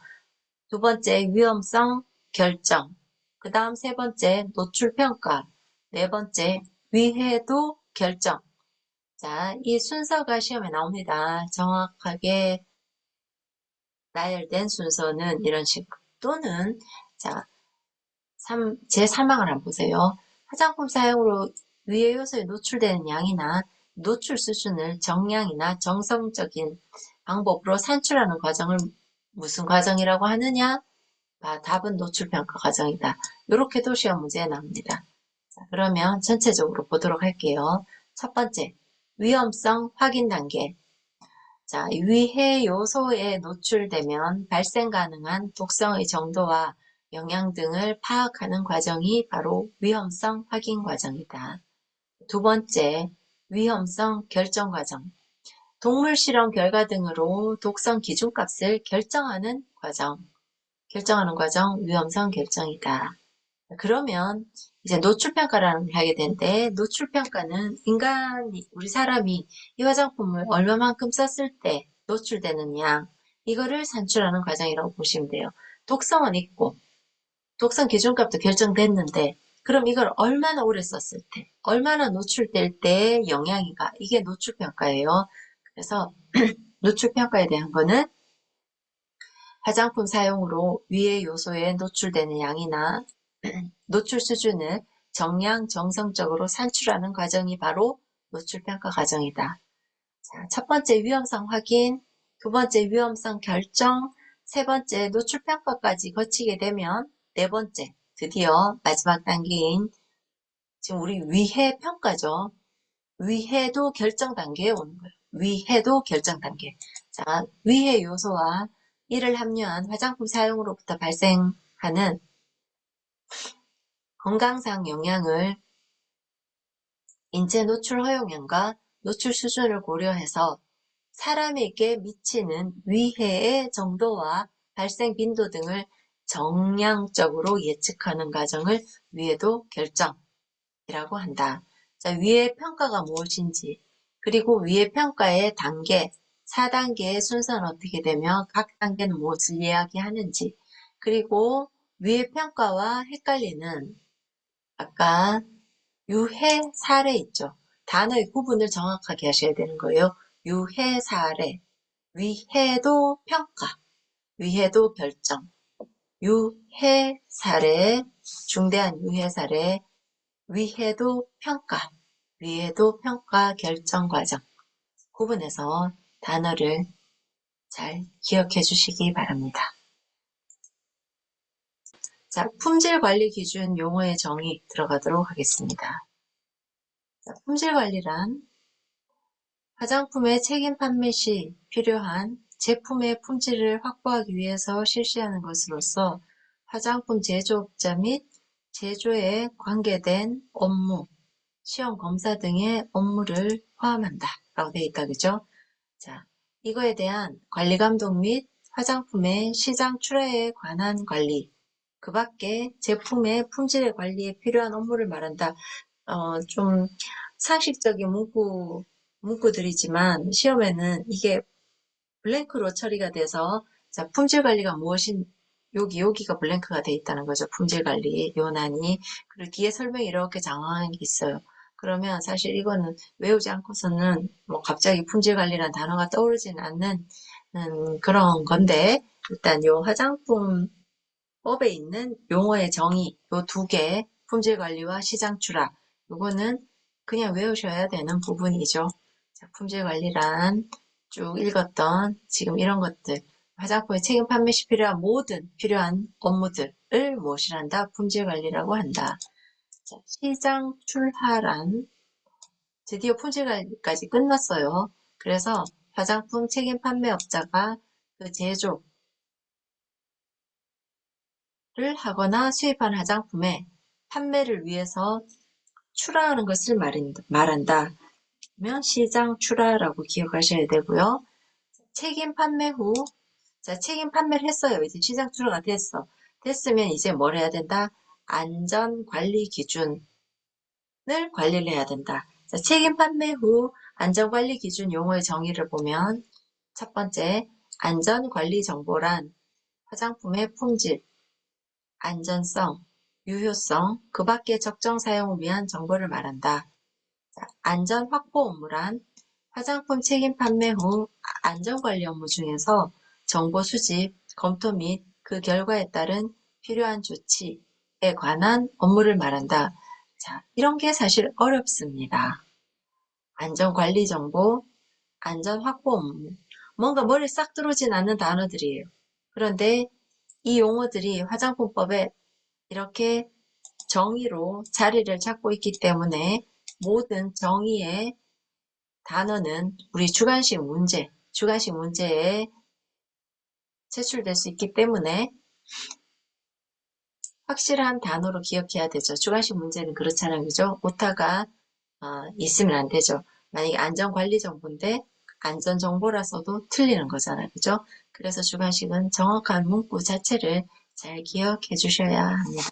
두 번째 위험성 결정, 그 다음 세 번째 노출 평가, 네 번째 위해도 결정. 자, 이 순서가 시험에 나옵니다. 정확하게 나열된 순서는 이런 식. 또는 자, 제3항을 한번 보세요. 화장품 사용으로 위해 요소에 노출되는 양이나 노출 수준을 정량이나 정성적인 방법으로 산출하는 과정을 무슨 과정이라고 하느냐? 답은 노출평가 과정이다. 이렇게도 시험 문제에 나옵니다. 자, 그러면 전체적으로 보도록 할게요. 첫 번째, 위험성 확인 단계. 자, 위해 요소에 노출되면 발생 가능한 독성의 정도와 영향 등을 파악하는 과정이 바로 위험성 확인 과정이다. 두 번째, 위험성 결정 과정. 동물 실험 결과 등으로 독성 기준값을 결정하는 과정, 위험성 결정이다. 그러면 이제 노출평가라는 걸 하게 되는데, 노출평가는 우리 사람이 이 화장품을 얼마만큼 썼을 때 노출되는 양, 이거를 산출하는 과정이라고 보시면 돼요. 독성은 있고, 독성 기준값도 결정됐는데, 그럼 이걸 얼마나 오래 썼을 때, 얼마나 노출될 때의 영향이가, 이게 노출평가예요. 그래서 노출평가에 대한 거는 화장품 사용으로 위의 요소에 노출되는 양이나 노출 수준을 정량 정성적으로 산출하는 과정이 바로 노출평가 과정이다. 자, 첫 번째 위험성 확인, 두 번째 위험성 결정, 세 번째 노출평가까지 거치게 되면 네 번째, 드디어 마지막 단계인 지금 우리 위해 평가죠. 위해도 결정 단계에 오는 거예요. 위해도 결정 단계. 자, 위해 요소와 이를 함유한 화장품 사용으로부터 발생하는 건강상 영향을 인체 노출 허용량과 노출 수준을 고려해서 사람에게 미치는 위해의 정도와 발생 빈도 등을 정량적으로 예측하는 과정을 위해도 결정이라고 한다. 자, 위해 평가가 무엇인지, 그리고 위해 평가의 단계, 4단계의 순서는 어떻게 되며 각 단계는 무엇을 이야기하는지, 그리고 위해 평가와 헷갈리는 아까 유해 사례 있죠. 단어의 구분을 정확하게 하셔야 되는 거예요. 유해 사례, 위해도 평가, 위해도 결정, 유해 사례, 중대한 유해 사례, 위해도 평가, 위해도 평가 결정 과정 구분해서 단어를 잘 기억해 주시기 바랍니다. 자, 품질 관리 기준 용어의 정의 들어가도록 하겠습니다. 자, 품질 관리란 화장품의 책임 판매 시 필요한 제품의 품질을 확보하기 위해서 실시하는 것으로서 화장품 제조업자 및 제조에 관계된 업무, 시험 검사 등의 업무를 포함한다. 라고 되어 있다. 그죠? 자, 이거에 대한 관리 감독 및 화장품의 시장 출하에 관한 관리, 그 밖에 제품의 품질의 관리에 필요한 업무를 말한다. 좀 상식적인 문구들이지만 시험에는 이게 블랭크로 처리가 돼서 자, 품질 관리가 무엇인 여기가 블랭크가 돼 있다는 거죠. 품질 관리 요난이. 그리고 뒤에 설명이 이렇게 장황한 게 있어요. 그러면 사실 이거는 외우지 않고서는 뭐 갑자기 품질 관리라는 단어가 떠오르지는 않는 그런 건데 일단 요 화장품법에 있는 용어의 정의 요 두 개, 품질 관리와 시장 출하, 요거는 그냥 외우셔야 되는 부분이죠. 자, 품질 관리란 쭉 읽었던 지금 이런 것들, 화장품의 책임 판매 시 필요한 업무들을 무엇이란다? 품질 관리라고 한다. 자, 시장 출하란 드디어 품질 관리까지 끝났어요. 그래서 화장품 책임 판매업자가 그 제조를 하거나 수입한 화장품의 판매를 위해서 출하하는 것을 말한다. 그러면 시장 출하라고 기억하셔야 되고요. 책임 판매 후, 자, 책임 판매를 했어요. 이제 시장 출하가 됐어. 됐으면 이제 뭘 해야 된다? 안전 관리 기준을 관리를 해야 된다. 자, 책임 판매 후 안전 관리 기준 용어의 정의를 보면 첫 번째, 안전 관리 정보란 화장품의 품질, 안전성, 유효성, 그 밖의 적정 사용을 위한 정보를 말한다. 자, 안전 확보 업무란 화장품 책임 판매 후 안전관리 업무 중에서 정보 수집, 검토 및 그 결과에 따른 필요한 조치에 관한 업무를 말한다. 자, 이런 게 사실 어렵습니다. 안전관리 정보, 안전 확보 업무. 뭔가 머리에 싹 들어오진 않는 단어들이에요. 그런데 이 용어들이 화장품법에 이렇게 정의로 자리를 잡고 있기 때문에 모든 정의의 단어는 우리 주관식 문제에 제출될 수 있기 때문에 확실한 단어로 기억해야 되죠. 주관식 문제는 그렇잖아요. 그죠? 오타가 있으면 안 되죠. 만약에 안전관리 정보인데 안전정보라서도 틀리는 거잖아요. 그죠? 그래서 주관식은 정확한 문구 자체를 잘 기억해 주셔야 합니다.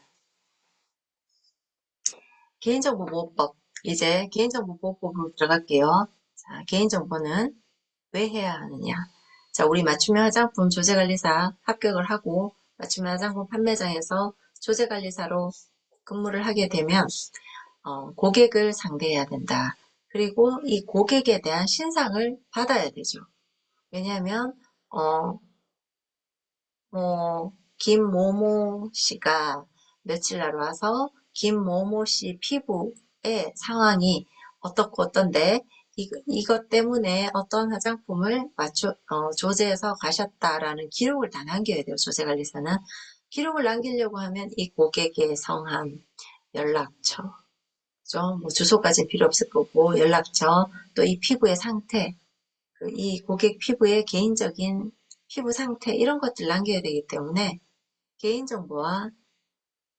개인정보보호법. 이제 개인정보보호법으로 들어갈게요. 자, 개인정보는 왜 해야 하느냐? 자, 우리 맞춤형 화장품 조제관리사 합격을 하고 맞춤형 화장품 판매장에서 조제관리사로 근무를 하게 되면 고객을 상대해야 된다. 그리고 이 고객에 대한 신상을 받아야 되죠. 왜냐하면 김모모 씨가 며칠 날 와서 김모모 씨 피부의 상황이 어떻고 어떤데 이것 때문에 어떤 화장품을 조제해서 가셨다라는 기록을 다 남겨야 돼요. 조제관리사는. 기록을 남기려고 하면 이 고객의 성함, 연락처, 그죠? 뭐 주소까지 필요 없을 거고 연락처, 또 이 피부의 상태, 이 고객 피부의 개인적인 피부 상태 이런 것들 남겨야 되기 때문에 개인정보와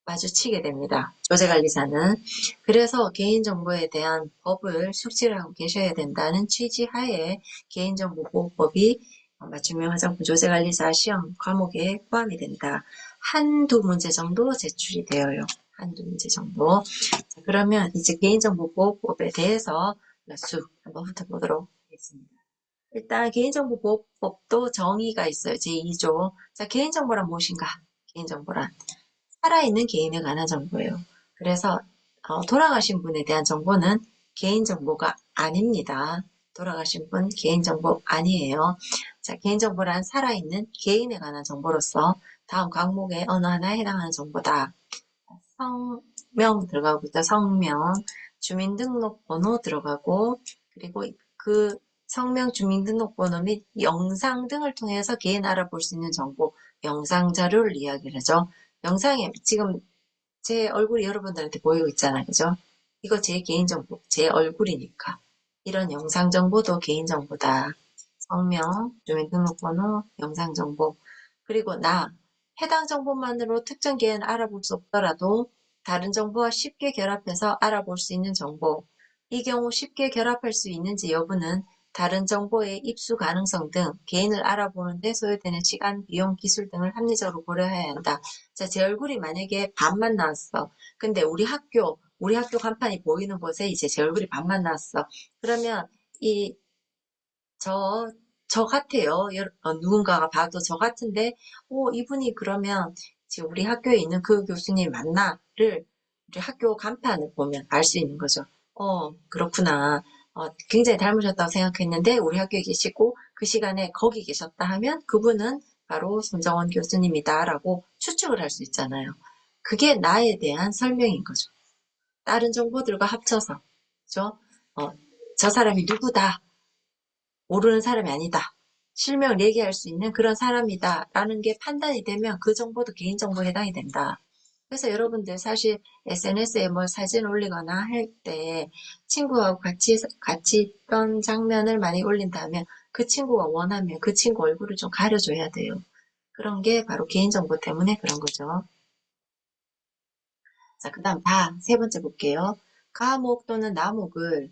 마주치게 됩니다. 조제관리사는. 그래서 개인정보에 대한 법을 숙지를 하고 계셔야 된다는 취지하에 개인정보보호법이 맞춤형 화장품 조제관리사 시험 과목에 포함이 된다. 한두 문제 정도 제출이 되어요. 한두 문제 정도. 자, 그러면 이제 개인정보보호법에 대해서 쭉 한번 훑어보도록 하겠습니다. 일단 개인정보보호법도 정의가 있어요. 제2조. 자, 개인정보란 무엇인가? 개인정보란 살아있는 개인에 관한 정보예요. 그래서 돌아가신 분에 대한 정보는 개인정보가 아닙니다. 돌아가신 분 개인정보 아니에요. 자, 개인정보란 살아있는 개인에 관한 정보로서 다음 과목의 어느 하나에 해당하는 정보다. 성명 들어가고 있다. 성명, 주민등록번호 들어가고 그리고 그 성명, 주민등록번호 및 영상 등을 통해서 개인 알아볼 수 있는 정보, 영상 자료를 이야기를 하죠. 영상에 지금 제 얼굴이 여러분들한테 보이고 있잖아요. 그죠? 이거 제 개인정보, 제 얼굴이니까. 이런 영상 정보도 개인정보다. 성명, 주민등록번호, 영상정보. 그리고 해당 정보만으로 특정 개인 알아볼 수 없더라도 다른 정보와 쉽게 결합해서 알아볼 수 있는 정보. 이 경우 쉽게 결합할 수 있는지 여부는 다른 정보의 입수 가능성 등 개인을 알아보는 데 소요되는 시간, 비용, 기술 등을 합리적으로 고려해야 한다. 자, 제 얼굴이 만약에 반만 나왔어. 근데 우리 학교 간판이 보이는 곳에 이제 제 얼굴이 반만 나왔어. 그러면 이 저, 저 같아요. 누군가가 봐도 저 같은데, 이분이 그러면 지금 우리 학교에 있는 그 교수님 맞나를 우리 학교 간판을 보면 알 수 있는 거죠. 그렇구나. 굉장히 닮으셨다고 생각했는데, 우리 학교에 계시고, 그 시간에 거기 계셨다 하면 그분은 바로 손정원 교수님이다라고 추측을 할 수 있잖아요. 그게 나에 대한 설명인 거죠. 다른 정보들과 합쳐서, 그죠? 저 사람이 누구다. 모르는 사람이 아니다. 실명을 얘기할 수 있는 그런 사람이다. 라는 게 판단이 되면 그 정보도 개인정보에 해당이 된다. 그래서 여러분들 사실 SNS에 뭐 사진 올리거나 할 때 친구하고 같이 있던 장면을 많이 올린다면 그 친구가 원하면 그 친구 얼굴을 좀 가려줘야 돼요. 그런 게 바로 개인정보 때문에 그런 거죠. 자, 그 다음 세 번째 볼게요. 가목 또는 나목을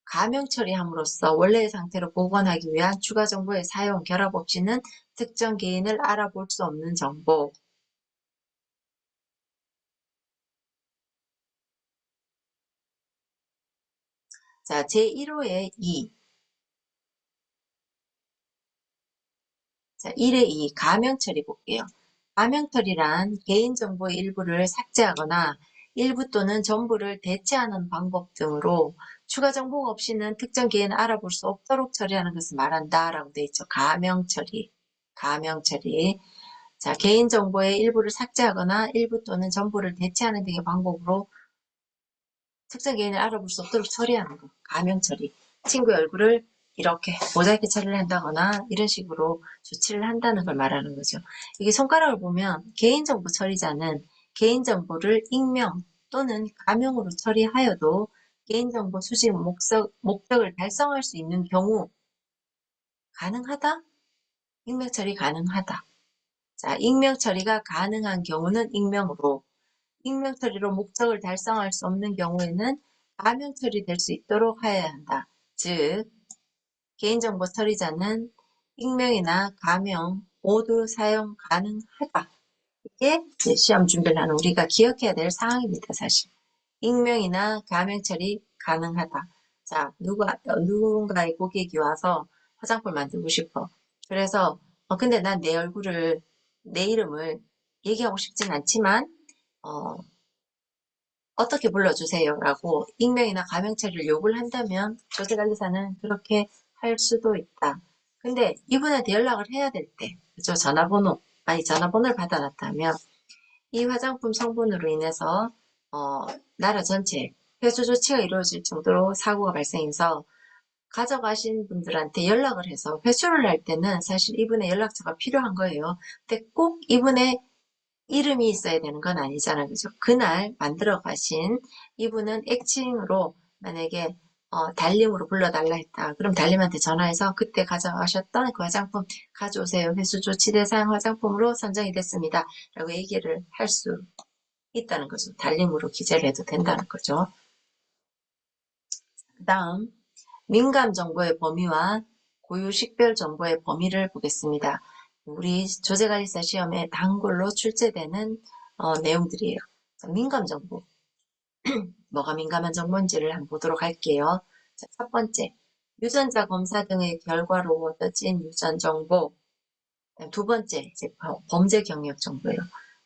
가명 처리함으로써 원래의 상태로 복원하기 위한 추가 정보의 사용, 결합 없이는 특정 개인을 알아볼 수 없는 정보. 자, 제1호의 2. 자, 1의 2. 가명 처리 볼게요. 가명 처리란 개인정보의 일부를 삭제하거나 일부 또는 전부를 대체하는 방법 등으로 추가 정보가 없이는 특정 개인을 알아볼 수 없도록 처리하는 것을 말한다 라고 되어 있죠. 가명 처리. 가명 처리. 자, 개인정보의 일부를 삭제하거나 일부 또는 전부를 대체하는 등의 방법으로 특정 개인을 알아볼 수 없도록 처리하는 거. 가명 처리. 친구의 얼굴을 이렇게 모자이크 처리를 한다거나 이런 식으로 조치를 한다는 걸 말하는 거죠. 이게 손가락을 보면 개인정보 처리자는 개인정보를 익명 또는 가명으로 처리하여도 개인정보 수집 목적을 달성할 수 있는 경우 가능하다? 익명 처리 가능하다. 자, 익명 처리가 가능한 경우는 익명으로, 익명 처리로 목적을 달성할 수 없는 경우에는 가명 처리될 수 있도록 하여야 한다. 즉, 개인정보 처리자는 익명이나 가명 모두 사용 가능하다. 이게 이제 시험 준비를 하는 우리가 기억해야 될 사항입니다, 사실. 익명이나 가명 처리 가능하다. 자, 누군가의 고객이 와서 화장품 만들고 싶어. 그래서, 근데 난 내 얼굴을, 내 이름을 얘기하고 싶진 않지만, 어, 어떻게 불러주세요 라고 익명이나 가명 처리를 요구를 한다면 조세관리사는 그렇게 할 수도 있다. 근데 이분한테 연락을 해야 될 때, 그죠? 전화번호를 받아놨다면 이 화장품 성분으로 인해서 나라 전체 회수 조치가 이루어질 정도로 사고가 발생해서 가져가신 분들한테 연락을 해서 회수를 할 때는 사실 이분의 연락처가 필요한 거예요. 근데 꼭 이분의 이름이 있어야 되는 건 아니잖아요. 그죠? 그날 만들어 가신 이분은 액칭으로 만약에 달림으로 불러달라 했다. 그럼 달림한테 전화해서 그때 가져가셨던 그 화장품 가져오세요. 회수 조치 대상 화장품으로 선정이 됐습니다. 라고 얘기를 할 수 있다는 거죠. 달림으로 기재를 해도 된다는 거죠. 그 다음 민감 정보의 범위와 고유 식별 정보의 범위를 보겠습니다. 우리 조제관리사 시험에 단골로 출제되는 내용들이에요. 민감 정보. 뭐가 민감한 정보인지를 한번 보도록 할게요. 자, 첫 번째, 유전자 검사 등의 결과로 얻어진 유전 정보. 두 번째, 이제 범죄 경력 정보예요.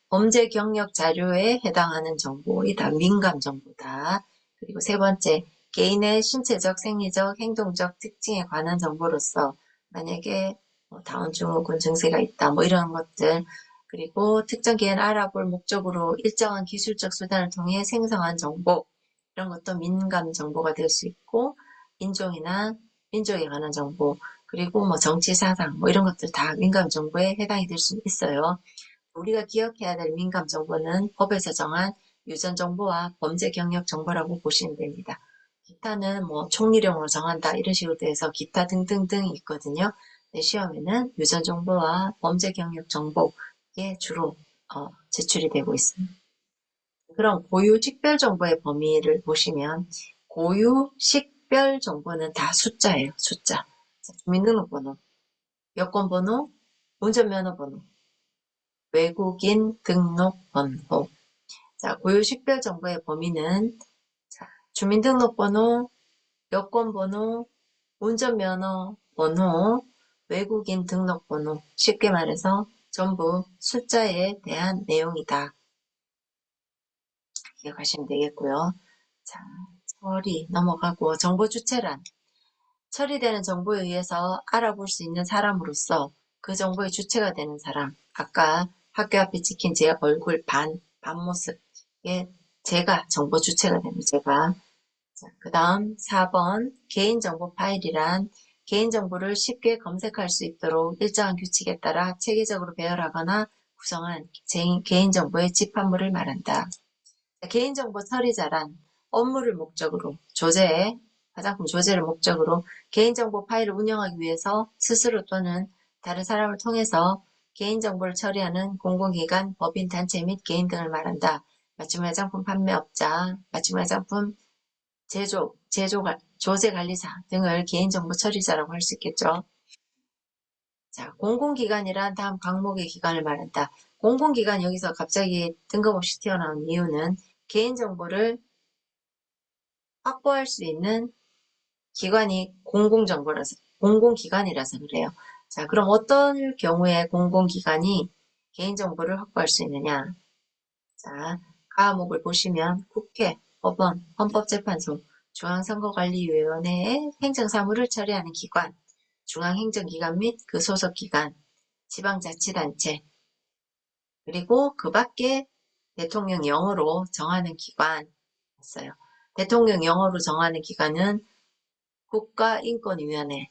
범죄 경력 자료에 해당하는 정보, 이 다 민감 정보다. 그리고 세 번째, 개인의 신체적, 생리적, 행동적 특징에 관한 정보로서 만약에 다운증후군 증세가 있다, 뭐 이런 것들, 그리고 특정 개인 알아볼 목적으로 일정한 기술적 수단을 통해 생성한 정보, 이런 것도 민감 정보가 될 수 있고, 인종이나 민족에 관한 정보, 그리고 뭐 정치 사상, 뭐 이런 것들 다 민감 정보에 해당이 될 수 있어요. 우리가 기억해야 될 민감 정보는 법에서 정한 유전 정보와 범죄 경력 정보라고 보시면 됩니다. 기타는 뭐 총리령으로 정한다 이런 식으로 돼서 기타 등등등이 있거든요. 네, 시험에는 유전 정보와 범죄 경력 정보에 주로 제출이 되고 있습니다. 그럼 고유 식별 정보의 범위를 보시면 고유 식별 정보는 다 숫자예요. 숫자. 주민등록번호, 여권번호, 운전면허번호, 외국인 등록번호. 자, 고유 식별 정보의 범위는 자, 주민등록번호, 여권번호, 운전면허 번호, 외국인 등록번호. 쉽게 말해서 전부 숫자에 대한 내용이다. 기억하시면 되겠고요. 자, 처리 넘어가고 정보 주체란 처리되는 정보에 의해서 알아볼 수 있는 사람으로서 그 정보의 주체가 되는 사람. 아까 학교 앞에 찍힌 제 얼굴 반모습. 예, 제가 정보 주체가 되는 제가. 그 다음 4번 개인정보 파일이란 개인정보를 쉽게 검색할 수 있도록 일정한 규칙에 따라 체계적으로 배열하거나 구성한 개인정보의 집합물을 말한다. 개인정보 처리자란 업무를 목적으로 화장품 조제를 목적으로 개인정보 파일을 운영하기 위해서 스스로 또는 다른 사람을 통해서 개인정보를 처리하는 공공기관, 법인, 단체 및 개인 등을 말한다. 맞춤 화장품 판매업자, 맞춤 화장품 조제관리사 등을 개인정보 처리자라고 할 수 있겠죠. 자, 공공기관이란 다음 각목의 기관을 말한다. 공공기관 여기서 갑자기 뜬금없이 튀어나온 이유는 개인정보를 확보할 수 있는 기관이 공공기관이라서 그래요. 자, 그럼 어떤 경우에 공공기관이 개인정보를 확보할 수 있느냐? 자, 과목을 보시면 국회, 법원, 헌법재판소, 중앙선거관리위원회의 행정사무를 처리하는 기관, 중앙행정기관 및 그 소속기관, 지방자치단체, 그리고 그 밖에 대통령 영어로 정하는 기관 있어요. 대통령 영어로 정하는 기관은 국가인권위원회,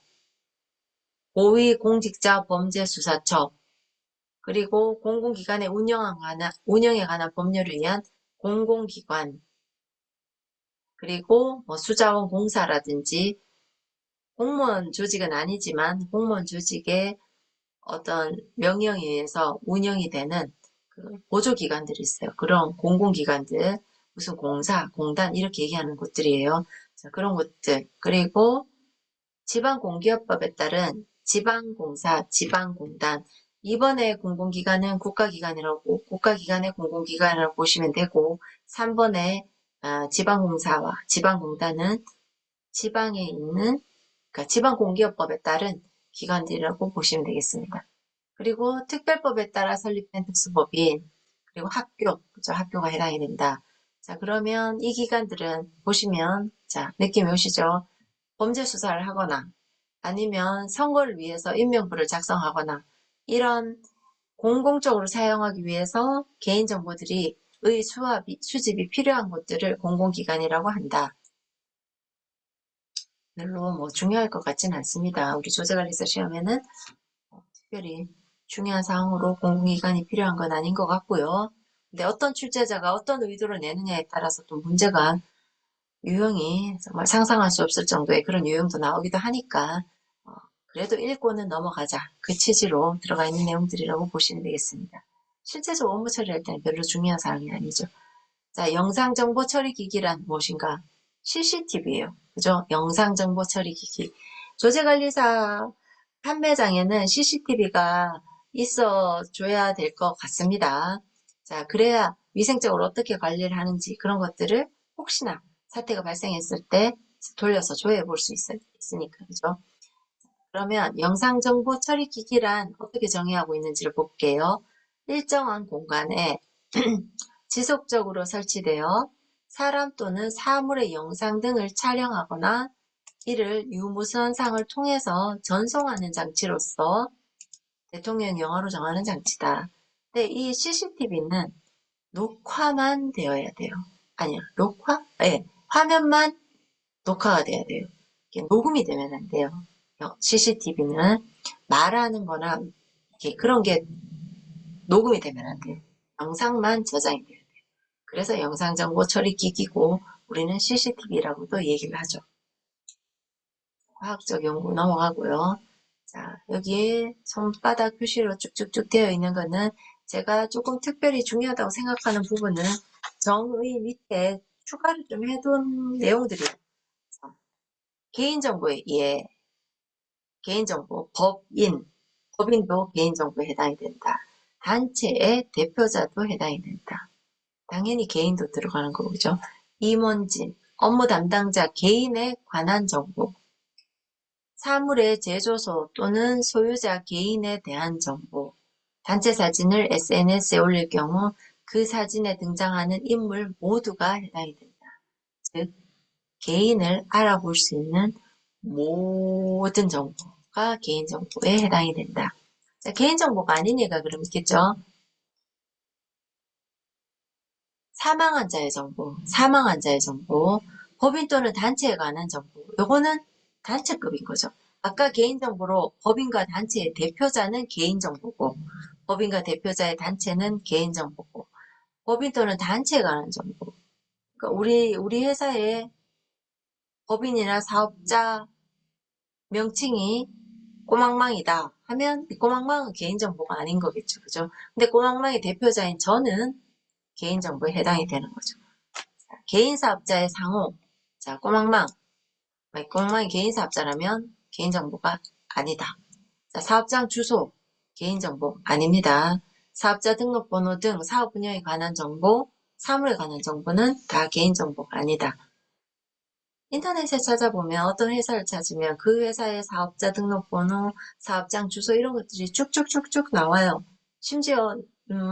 고위공직자범죄수사처, 그리고 공공기관의 운영에 관한 법률을 위한 공공기관, 그리고 뭐 수자원 공사라든지 공무원 조직은 아니지만 공무원 조직의 어떤 명령에 의해서 운영이 되는 그 보조기관들이 있어요. 그런 공공기관들, 무슨 공사, 공단 이렇게 얘기하는 곳들이에요. 자, 그런 곳들. 그리고 지방공기업법에 따른 지방공사, 지방공단. 이번에 공공기관은 국가기관의 공공기관이라고 보시면 되고, 3번에 지방공사와 지방공단은 지방에 있는, 그러니까 지방공기업법에 따른 기관들이라고 보시면 되겠습니다. 그리고 특별법에 따라 설립된 특수법인, 그리고 학교, 그죠? 학교가 해당이 된다. 자, 그러면 이 기관들은 보시면, 자, 느낌이 오시죠? 범죄 수사를 하거나, 아니면 선거를 위해서 인명부를 작성하거나, 이런 공공적으로 사용하기 위해서 개인정보들이 수집이 필요한 곳들을 공공기관이라고 한다. 별로 뭐 중요할 것 같지는 않습니다. 우리 조제관리사 시험에는 특별히 중요한 사항으로 공공기관이 필요한 건 아닌 것 같고요. 근데 어떤 출제자가 어떤 의도를 내느냐에 따라서 또 문제가 유형이 정말 상상할 수 없을 정도의 그런 유형도 나오기도 하니까 그래도 읽고는 넘어가자. 그 취지로 들어가 있는 내용들이라고 보시면 되겠습니다. 실제적으로 업무 처리할 때는 별로 중요한 사항이 아니죠. 자, 영상정보 처리기기란 무엇인가? CCTV예요. 그죠? 영상정보 처리기기. 조제관리사 판매장에는 CCTV가 있어줘야 될 것 같습니다. 자, 그래야 위생적으로 어떻게 관리를 하는지 그런 것들을 혹시나 사태가 발생했을 때 돌려서 조회해 볼 수 있으니까, 그죠? 그러면 영상정보 처리기기란 어떻게 정의하고 있는지를 볼게요. 일정한 공간에 지속적으로 설치되어 사람 또는 사물의 영상 등을 촬영하거나 이를 유무선상을 통해서 전송하는 장치로서 대통령 영어로 정하는 장치다. 근데 이 CCTV는 녹화만 되어야 돼요. 아니요, 네, 화면만 녹화가 돼야 돼요. 이게 녹음이 되면 안 돼요. CCTV는 말하는 거나 그런 게 녹음이 되면 안 돼요. 영상만 저장이 돼요. 그래서 영상정보 처리 기기고 우리는 CCTV라고도 얘기를 하죠. 과학적 연구 넘어가고요. 자, 여기에 손바닥 표시로 쭉쭉쭉 되어 있는 거는 제가 조금 특별히 중요하다고 생각하는 부분은 정의 밑에 추가를 좀 해둔 내용들이에요. 개인정보에 의해 개인정보, 법인도 개인정보에 해당이 된다. 단체의 대표자도 해당이 된다. 당연히 개인도 들어가는 거죠. 임원진, 업무 담당자 개인에 관한 정보, 사물의 제조소 또는 소유자 개인에 대한 정보, 단체 사진을 SNS에 올릴 경우 그 사진에 등장하는 인물 모두가 해당이 된다. 즉, 개인을 알아볼 수 있는 모든 정보가 개인정보에 해당이 된다. 자, 개인정보가 아닌 얘가 그럼 있겠죠? 사망한 자의 정보, 법인 또는 단체에 관한 정보. 요거는 단체급인 거죠. 아까 개인정보로 법인과 단체의 대표자는 개인정보고, 법인과 대표자의 단체는 개인정보고, 법인 또는 단체에 관한 정보. 그러니까 우리 회사의 법인이나 사업자 명칭이 꼬망망이다 하면 이 꼬망망은 개인정보가 아닌 거겠죠. 그죠? 근데 꼬망망의 대표자인 저는 개인정보에 해당이 되는 거죠. 개인 사업자의 상호. 자, 꼬망망. 공무원 개인사업자라면 개인정보가 아니다. 자, 사업장 주소, 개인정보 아닙니다. 사업자 등록번호 등 사업 분야에 관한 정보, 사물에 관한 정보는 다 개인정보가 아니다. 인터넷에 찾아보면 어떤 회사를 찾으면 그 회사의 사업자 등록번호, 사업장 주소 이런 것들이 쭉쭉쭉쭉 나와요. 심지어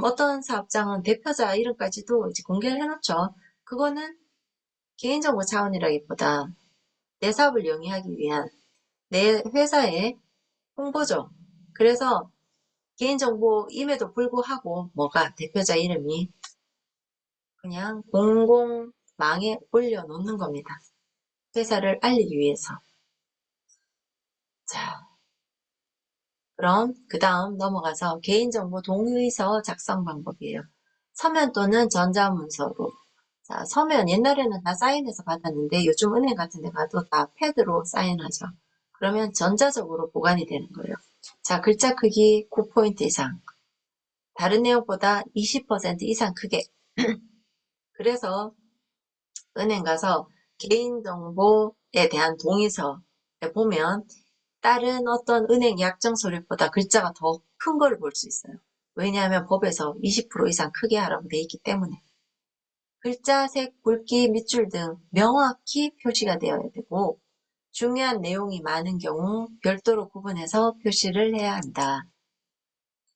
어떤 사업장은 대표자 이름까지도 이제 공개를 해놓죠. 그거는 개인정보 차원이라기보다 내 사업을 영위하기 위한 내 회사의 홍보죠. 그래서 개인정보임에도 불구하고 뭐가 대표자 이름이 그냥 공공망에 올려놓는 겁니다. 회사를 알리기 위해서. 자, 그럼 그 다음 넘어가서 개인정보 동의서 작성 방법이에요. 서면 또는 전자문서로. 자, 서면 옛날에는 다 사인해서 받았는데 요즘 은행 같은 데 가도 다 패드로 사인하죠. 그러면 전자적으로 보관이 되는 거예요. 자, 글자 크기 9포인트 이상. 다른 내용보다 20% 이상 크게. 그래서 은행 가서 개인정보에 대한 동의서에 보면 다른 어떤 은행 약정 서류보다 글자가 더 큰 걸 볼 수 있어요. 왜냐하면 법에서 20% 이상 크게 하라고 돼 있기 때문에. 글자, 색, 굵기, 밑줄 등 명확히 표시가 되어야 되고 중요한 내용이 많은 경우 별도로 구분해서 표시를 해야 한다.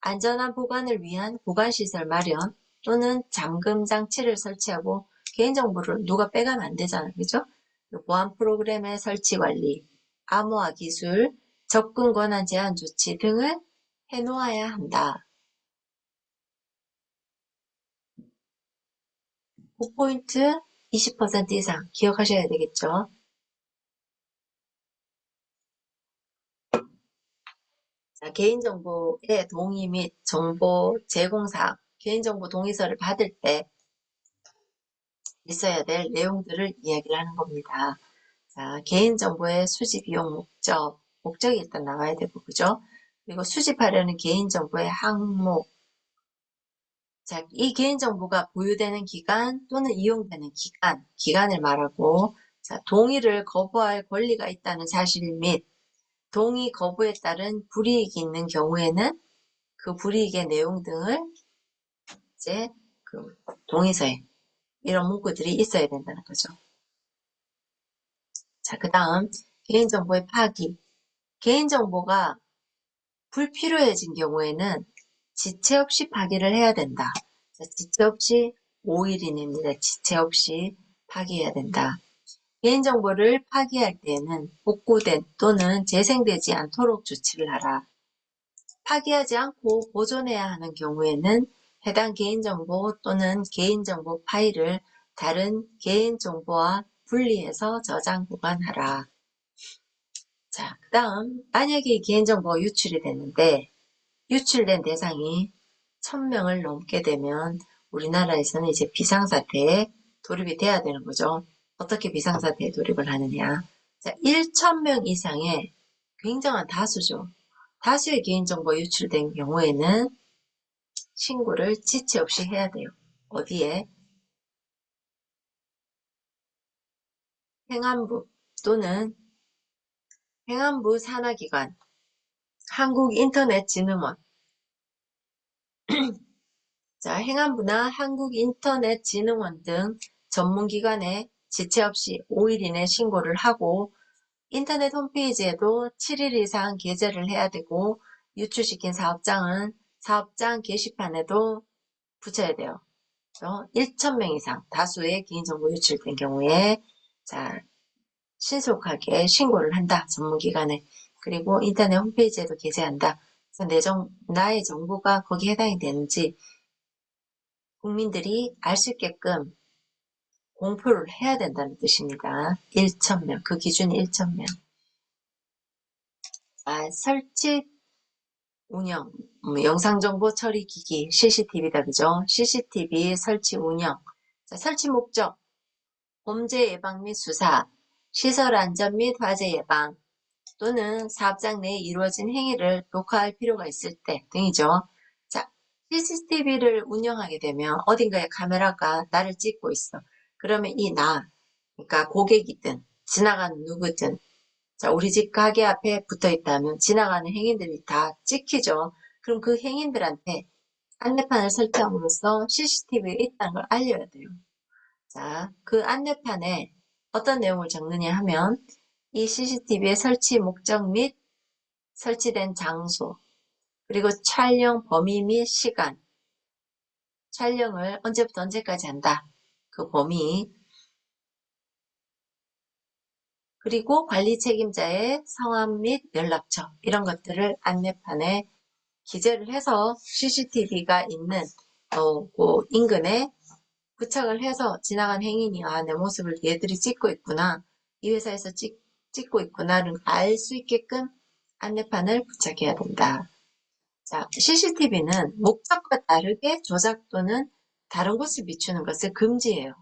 안전한 보관을 위한 보관시설 마련 또는 잠금 장치를 설치하고 개인정보를 누가 빼가면 안 되잖아요. 그죠? 보안 프로그램의 설치 관리, 암호화 기술, 접근 권한 제한 조치 등을 해놓아야 한다. 5포인트 20% 이상 기억하셔야 되겠죠? 자, 개인정보의 동의 및 정보 제공사항, 개인정보 동의서를 받을 때 있어야 될 내용들을 이야기를 하는 겁니다. 자, 개인정보의 수집 이용 목적이 일단 나와야 되고, 그죠? 그리고 수집하려는 개인정보의 항목. 자, 이 개인정보가 보유되는 기간 또는 이용되는 기간을 말하고, 자, 동의를 거부할 권리가 있다는 사실 및 동의 거부에 따른 불이익이 있는 경우에는 그 불이익의 내용 등을 이제 그 동의서에 이런 문구들이 있어야 된다는 거죠. 자, 그 다음 개인정보의 파기. 개인정보가 불필요해진 경우에는 지체 없이 파기를 해야 된다. 자, 지체 없이 5일 이내입니다. 지체 없이 파기해야 된다. 개인정보를 파기할 때에는 복구된 또는 재생되지 않도록 조치를 하라. 파기하지 않고 보존해야 하는 경우에는 해당 개인정보 또는 개인정보 파일을 다른 개인정보와 분리해서 저장 보관하라. 자, 그 다음 만약에 개인정보가 유출이 됐는데 유출된 대상이 1000명을 넘게 되면 우리나라에서는 이제 비상사태에 돌입이 돼야 되는 거죠. 어떻게 비상사태에 돌입을 하느냐. 자, 1000명 이상의 굉장한 다수죠. 다수의 개인정보가 유출된 경우에는 신고를 지체 없이 해야 돼요. 어디에? 행안부 또는 행안부 산하기관, 한국인터넷진흥원. 자, 행안부나 한국인터넷진흥원 등 전문기관에 지체 없이 5일 이내 신고를 하고 인터넷 홈페이지에도 7일 이상 게재를 해야 되고 유출시킨 사업장은 사업장 게시판에도 붙여야 돼요. 1,000명 이상 다수의 개인정보 유출된 경우에 자 신속하게 신고를 한다. 전문기관에. 그리고 인터넷 홈페이지에도 게재한다. 그래서 나의 정보가 거기에 해당이 되는지 국민들이 알 수 있게끔 공표를 해야 된다는 뜻입니다. 1,000명. 그 기준이 1,000명. 설치, 운영, 영상정보 처리 기기, CCTV다, 그죠? CCTV 설치 운영. 자, 설치 목적, 범죄 예방 및 수사, 시설 안전 및 화재 예방, 또는 사업장 내에 이루어진 행위를 녹화할 필요가 있을 때 등이죠. 자, CCTV를 운영하게 되면 어딘가에 카메라가 나를 찍고 있어. 그러면 그러니까 고객이든 지나가는 누구든, 자, 우리 집 가게 앞에 붙어 있다면 지나가는 행인들이 다 찍히죠. 그럼 그 행인들한테 안내판을 설치함으로써 CCTV에 있다는 걸 알려야 돼요. 자, 그 안내판에 어떤 내용을 적느냐 하면 이 CCTV의 설치 목적 및 설치된 장소, 그리고 촬영 범위 및 시간, 촬영을 언제부터 언제까지 한다. 그 범위, 그리고 관리 책임자의 성함 및 연락처, 이런 것들을 안내판에 기재를 해서 CCTV가 있는 그 인근에 부착을 해서 지나간 행인이 내 모습을 얘들이 찍고 있구나. 이 회사에서 찍고 있구나를 알 수 있게끔 안내판을 부착해야 된다. 자, CCTV는 목적과 다르게 조작 또는 다른 곳을 비추는 것을 금지해요.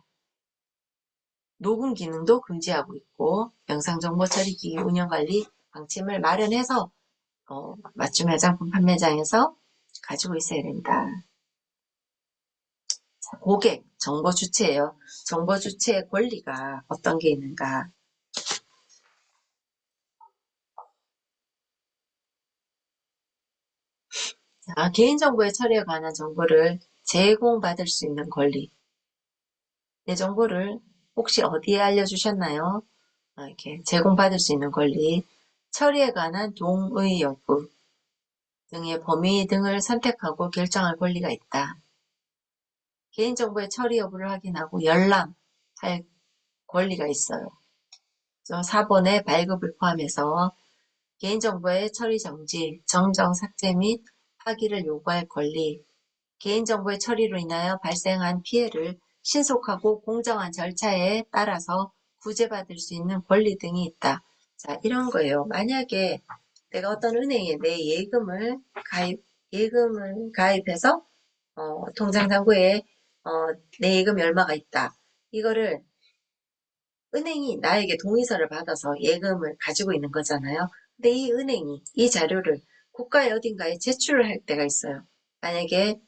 녹음 기능도 금지하고 있고 영상정보 처리기기 운영관리 방침을 마련해서 맞춤 화장품 판매장에서 가지고 있어야 된다. 자, 고객, 정보 주체예요. 정보 주체의 권리가 어떤 게 있는가. 자, 개인정보의 처리에 관한 정보를 제공받을 수 있는 권리. 내 정보를 혹시 어디에 알려주셨나요? 이렇게 제공받을 수 있는 권리. 처리에 관한 동의 여부 등의 범위 등을 선택하고 결정할 권리가 있다. 개인정보의 처리 여부를 확인하고 열람할 권리가 있어요. 4번의 발급을 포함해서 개인정보의 처리 정지, 정정, 삭제 및 파기를 요구할 권리, 개인정보의 처리로 인하여 발생한 피해를 신속하고 공정한 절차에 따라서 구제받을 수 있는 권리 등이 있다. 자, 이런 거예요. 만약에 내가 어떤 은행에 내 예금을 가입해서 통장 잔고에 내 예금이 얼마가 있다. 이거를 은행이 나에게 동의서를 받아서 예금을 가지고 있는 거잖아요. 근데 이 은행이 이 자료를 국가의 어딘가에 제출을 할 때가 있어요. 만약에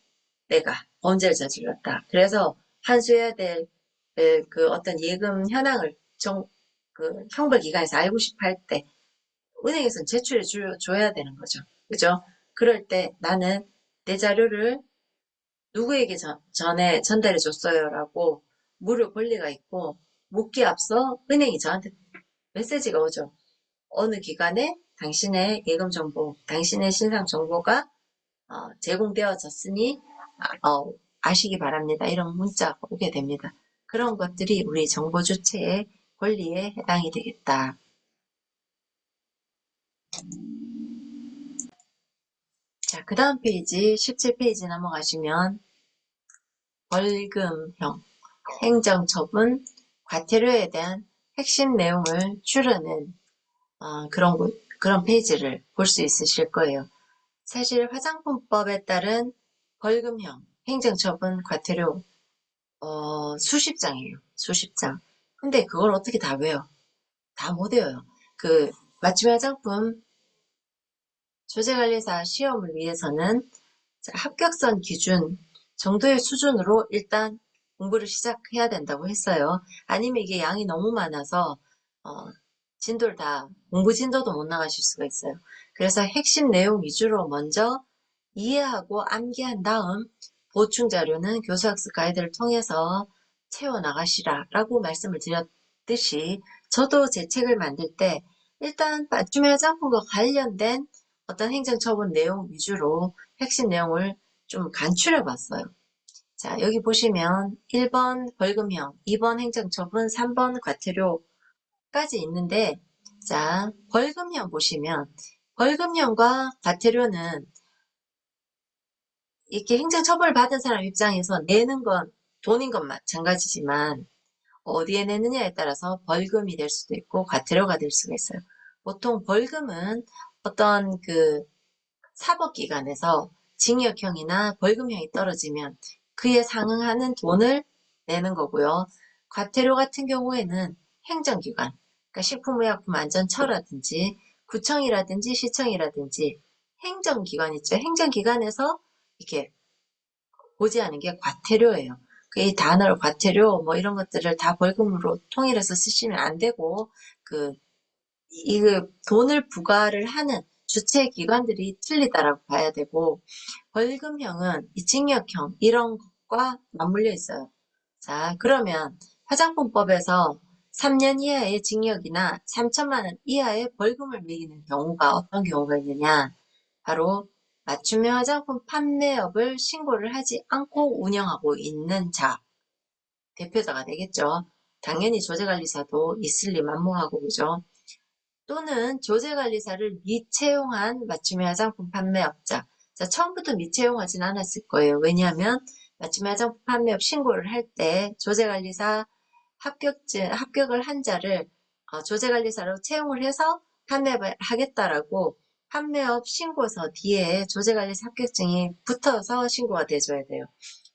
내가 범죄를 저질렀다. 그래서 환수해야 될 그 어떤 예금 현황을 그 형벌기관에서 알고 싶어 할 때 은행에서는 제출해 줘야 되는 거죠. 그죠? 그럴 때 나는 내 자료를 누구에게 전에 전달해 줬어요라고 물을 권리가 있고 묻기 앞서 은행이 저한테 메시지가 오죠. 어느 기간에 당신의 예금 정보, 당신의 신상 정보가 제공되어졌으니 아시기 바랍니다. 이런 문자가 오게 됩니다. 그런 것들이 우리 정보 주체의 권리에 해당이 되겠다. 자, 그 다음 페이지 17페이지 넘어가시면 벌금형, 행정처분, 과태료에 대한 핵심 내용을 추려낸 그런 페이지를 볼 수 있으실 거예요. 사실 화장품법에 따른 벌금형, 행정처분, 과태료 수십 장이에요. 수십 장. 근데 그걸 어떻게 다 외워? 다 못 외워요. 그 맞춤 화장품 조제관리사 시험을 위해서는 합격선 기준 정도의 수준으로 일단 공부를 시작해야 된다고 했어요. 아니면 이게 양이 너무 많아서 진도를 다 공부 진도도 못 나가실 수가 있어요. 그래서 핵심 내용 위주로 먼저 이해하고 암기한 다음 보충 자료는 교수학습 가이드를 통해서 채워나가시라라고 말씀을 드렸듯이 저도 제 책을 만들 때 일단 맞춤형 화장품과 관련된 어떤 행정처분 내용 위주로 핵심 내용을 좀 간추려 봤어요. 자, 여기 보시면 1번 벌금형, 2번 행정처분, 3번 과태료까지 있는데 자, 벌금형 보시면 벌금형과 과태료는 이렇게 행정처벌을 받은 사람 입장에서 내는 건 돈인 건 마찬가지지만 어디에 내느냐에 따라서 벌금이 될 수도 있고 과태료가 될 수가 있어요. 보통 벌금은 어떤 그 사법기관에서 징역형이나 벌금형이 떨어지면 그에 상응하는 돈을 내는 거고요. 과태료 같은 경우에는 행정기관, 그러니까 식품의약품안전처라든지 구청이라든지 시청이라든지 행정기관 있죠. 행정기관에서 이렇게 고지하는 게 과태료예요. 이 단어를 과태료 뭐 이런 것들을 다 벌금으로 통일해서 쓰시면 안 되고 그 이거 돈을 부과를 하는 주체 기관들이 틀리다라고 봐야 되고 벌금형은 이 징역형 이런 것과 맞물려 있어요. 자, 그러면 화장품법에서 3년 이하의 징역이나 3천만 원 이하의 벌금을 매기는 경우가 어떤 경우가 있느냐? 바로 맞춤형 화장품 판매업을 신고를 하지 않고 운영하고 있는 자, 대표자가 되겠죠. 당연히 조제관리사도 있을 리 만무하고 그죠. 또는 조제관리사를 미채용한 맞춤형 화장품 판매업자. 자, 처음부터 미채용하진 않았을 거예요. 왜냐하면 맞춤형 화장품 판매업 신고를 할 때 조제관리사 합격을 한 자를 조제관리사로 채용을 해서 판매업을 하겠다라고 판매업 신고서 뒤에 조제관리사 합격증이 붙어서 신고가 돼줘야 돼요.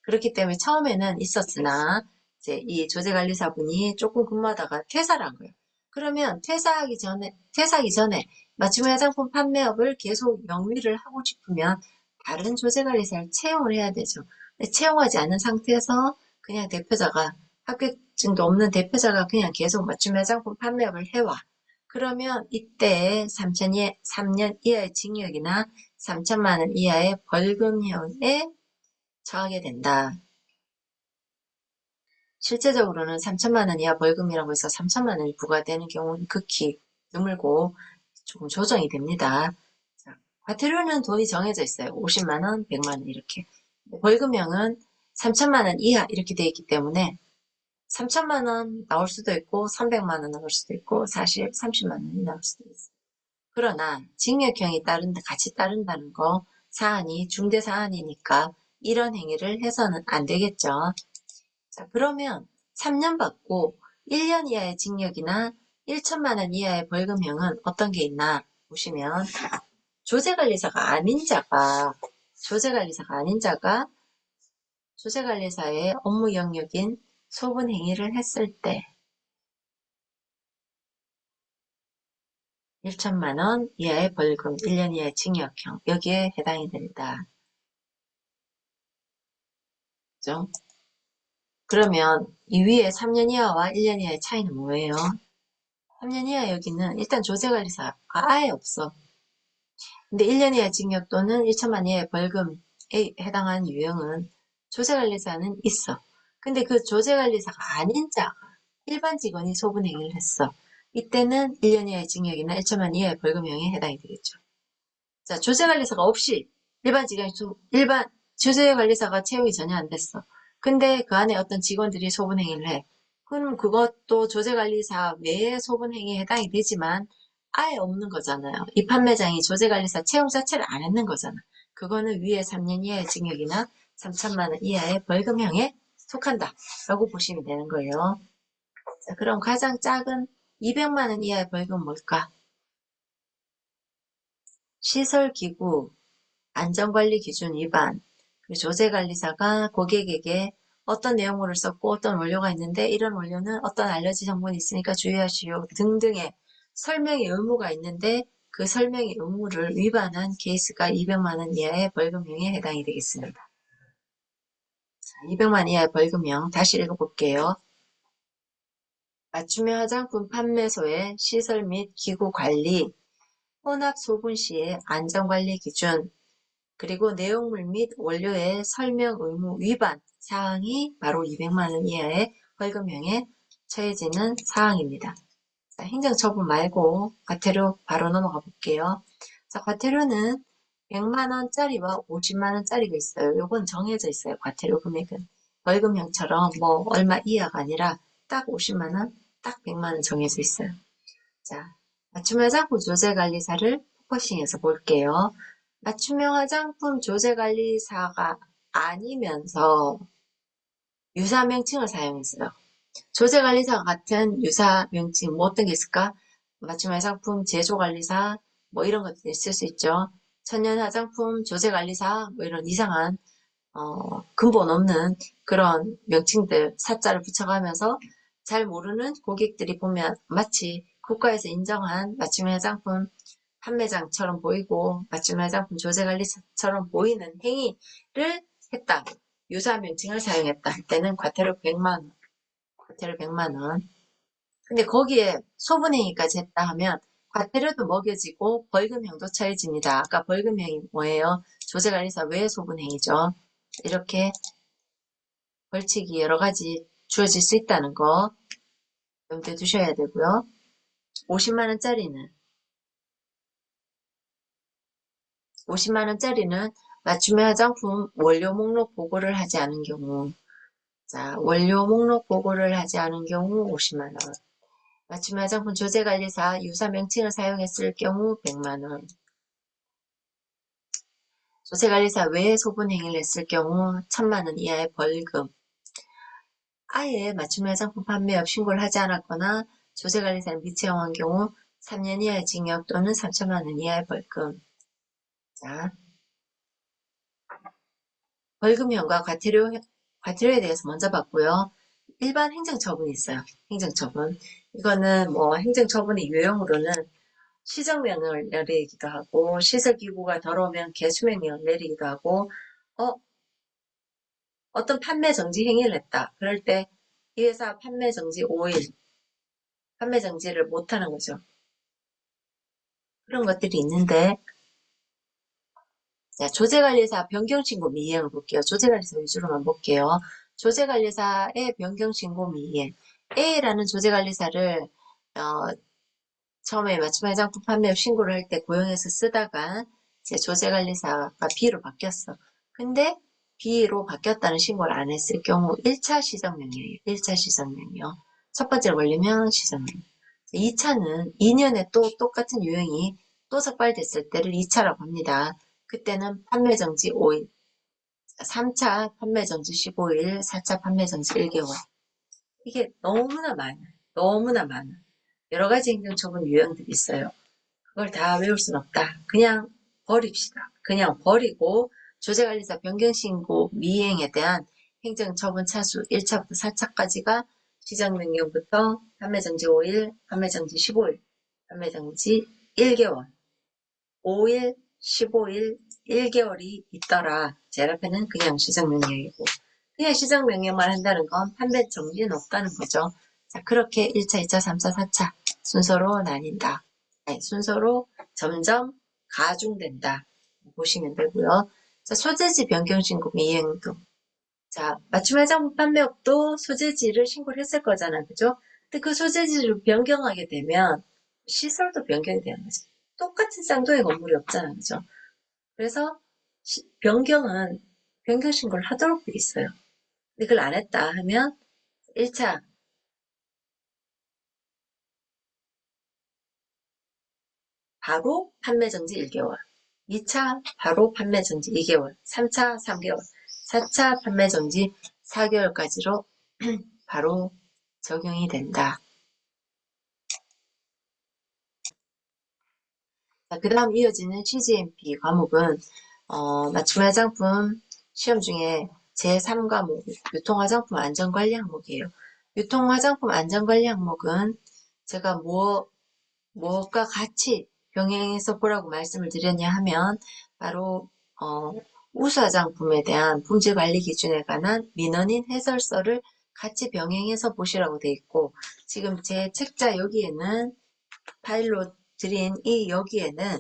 그렇기 때문에 처음에는 있었으나 이제 이 조제관리사분이 조금 근무하다가 퇴사를 한 거예요. 그러면 퇴사하기 전에 맞춤 화장품 판매업을 계속 영위를 하고 싶으면 다른 조제관리사를 채용을 해야 되죠. 채용하지 않은 상태에서 그냥 대표자가 합격증도 없는 대표자가 그냥 계속 맞춤 화장품 판매업을 해와. 그러면 이때 3년 이하의 징역이나 3천만 원 이하의 벌금형에 처하게 된다. 실제적으로는 3천만 원 이하 벌금이라고 해서 3천만 원이 부과되는 경우는 극히 드물고 조금 조정이 됩니다. 자, 과태료는 돈이 정해져 있어요. 50만 원, 100만 원 이렇게. 벌금형은 3천만 원 이하 이렇게 돼 있기 때문에 3천만 원 나올 수도 있고 300만 원 나올 수도 있고 사실 30만 원이 나올 수도 있어요. 그러나 징역형이 같이 따른다는 거 사안이 중대 사안이니까 이런 행위를 해서는 안 되겠죠. 자, 그러면 3년 받고 1년 이하의 징역이나 1천만 원 이하의 벌금형은 어떤 게 있나 보시면 조제관리사가 아닌 자가 조제관리사의 업무 영역인 소분 행위를 했을 때 1천만 원 이하의 벌금, 1년 이하의 징역형 여기에 해당이 됩니다. 그죠? 그러면 이 위에 3년 이하와 1년 이하의 차이는 뭐예요? 3년 이하 여기는 일단 조제관리사가 아예 없어. 근데 1년 이하 징역 또는 1천만 이하의 벌금에 해당하는 유형은 조제관리사는 있어. 근데 그 조제관리사가 아닌 자가 일반 직원이 소분 행위를 했어. 이때는 1년 이하의 징역이나 1천만 이하의 벌금형에 해당이 되겠죠. 자, 조제관리사가 없이 일반 조제관리사가 채용이 전혀 안 됐어. 근데 그 안에 어떤 직원들이 소분 행위를 해. 그럼 그것도 조제관리사 외에 소분 행위에 해당이 되지만 아예 없는 거잖아요. 이 판매장이 조제관리사 채용 자체를 안 했는 거잖아. 그거는 위에 3년 이하의 징역이나 3천만 원 이하의 벌금형에 속한다. 라고 보시면 되는 거예요. 자, 그럼 가장 작은 200만 원 이하의 벌금은 뭘까? 시설기구 안전관리 기준 위반, 조제관리사가 고객에게 어떤 내용물을 썼고 어떤 원료가 있는데 이런 원료는 어떤 알러지 성분이 있으니까 주의하시오 등등의 설명의 의무가 있는데 그 설명의 의무를 위반한 케이스가 200만 원 이하의 벌금형에 해당이 되겠습니다. 200만 이하의 벌금형 다시 읽어볼게요. 맞춤형 화장품 판매소의 시설 및 기구 관리, 혼합 소분 시의 안전관리 기준, 그리고 내용물 및 원료의 설명 의무 위반 사항이 바로 200만 원 이하의 벌금형에 처해지는 사항입니다. 자, 행정처분 말고 과태료 바로 넘어가 볼게요. 자, 과태료는 100만 원짜리와 50만 원짜리가 있어요. 요건 정해져 있어요. 과태료 금액은. 벌금형처럼 뭐 얼마 이하가 아니라 딱 50만 원, 딱 100만 원 정해져 있어요. 자, 맞춤형 화장품 조제관리사를 포커싱해서 볼게요. 맞춤형 화장품 조제관리사가 아니면서 유사 명칭을 사용했어요. 조제관리사 같은 유사 명칭 뭐 어떤 게 있을까? 맞춤형 화장품 제조관리사 뭐 이런 것들이 있을 수 있죠. 천연 화장품 조제관리사 뭐 이런 이상한 근본 없는 그런 명칭들 사자를 붙여가면서 잘 모르는 고객들이 보면 마치 국가에서 인정한 맞춤형 화장품 판매장처럼 보이고 맞춤형 화장품 조제관리사처럼 보이는 행위를 했다. 유사 명칭을 사용했다 할 때는 과태료 100만원. 과태료 100만원. 근데 거기에 소분행위까지 했다 하면 과태료도 먹여지고 벌금형도 처해집니다. 아까 벌금형이 뭐예요? 조제관리사 외 소분행위죠. 이렇게 벌칙이 여러 가지 주어질 수 있다는 거 염두에 두셔야 되고요. 50만원짜리는 50만원짜리는 맞춤의 화장품 원료 목록 보고를 하지 않은 경우, 자, 원료 목록 보고를 하지 않은 경우 50만원. 맞춤 화장품 조제관리사 유사 명칭을 사용했을 경우 100만원. 조제관리사 외에 소분행위를 했을 경우 1000만원 이하의 벌금. 아예 맞춤 화장품 판매업 신고를 하지 않았거나 조제관리사를 미취행한 경우 3년 이하의 징역 또는 3천만원 이하의 벌금. 자, 벌금형과 과태료에 대해서 먼저 봤고요. 일반 행정처분이 있어요. 행정처분. 이거는 뭐 행정처분의 유형으로는 시정명령을 내리기도 하고 시설기구가 더러우면 개수명령을 내리기도 하고 어떤 판매 정지 행위를 했다. 그럴 때 이 회사 판매 정지 5일 판매 정지를 못하는 거죠. 그런 것들이 있는데 자, 조제관리사 변경신고 미이행을 볼게요. 조제관리사 위주로만 볼게요. 조제관리사의 변경신고 미이행. A라는 조제관리사를 처음에 맞춤 화장품 판매 신고를 할 때 고용해서 쓰다가 이제 조제관리사가 B로 바뀌었어. 근데 B로 바뀌었다는 신고를 안 했을 경우 1차 시정명령이에요. 1차 시정명령. 첫 번째로 걸리면 시정명령. 2차는 2년에 또 똑같은 유형이 또 적발됐을 때를 2차라고 합니다. 그때는 판매정지 5일, 3차 판매정지 15일, 4차 판매정지 1개월. 이게 너무나 많아요. 너무나 많아. 여러 가지 행정처분 유형들이 있어요. 그걸 다 외울 순 없다. 그냥 버립시다. 그냥 버리고 조제관리사 변경신고 미이행에 대한 행정처분 차수 1차부터 4차까지가 시정명령부터 판매정지 5일, 판매정지 15일, 판매정지 1개월, 5일, 15일, 1개월이 있더라. 제일 앞에는 그냥 시정명령이고 그냥 시정명령만 한다는 건 판매 정지는 없다는 거죠. 자, 그렇게 1차, 2차, 3차, 4차 순서로 나뉜다. 네, 순서로 점점 가중된다. 보시면 되고요. 자, 소재지 변경신고 미행도. 자, 맞춤 화장품 판매업도 소재지를 신고를 했을 거잖아. 그죠? 근데 그 소재지를 변경하게 되면 시설도 변경이 되는 거죠. 똑같은 쌍둥이 건물이 없잖아. 그죠? 그래서 변경은 변경 신고를 하도록 돼 있어요. 근데 그걸 안 했다 하면 1차 바로 판매 정지 1개월, 2차 바로 판매 정지 2개월, 3차 3개월, 4차 판매 정지 4개월까지로 바로 적용이 된다. 그 다음 이어지는 CGMP 과목은 맞춤 화장품 시험 중에 제3과목 유통화장품 안전관리 항목이에요. 유통화장품 안전관리 항목은 제가 무엇과 같이 병행해서 보라고 말씀을 드렸냐 하면 바로 우수 화장품에 대한 품질관리 기준에 관한 민원인 해설서를 같이 병행해서 보시라고 돼 있고 지금 제 책자 여기에는 파일로 드린 이 여기에는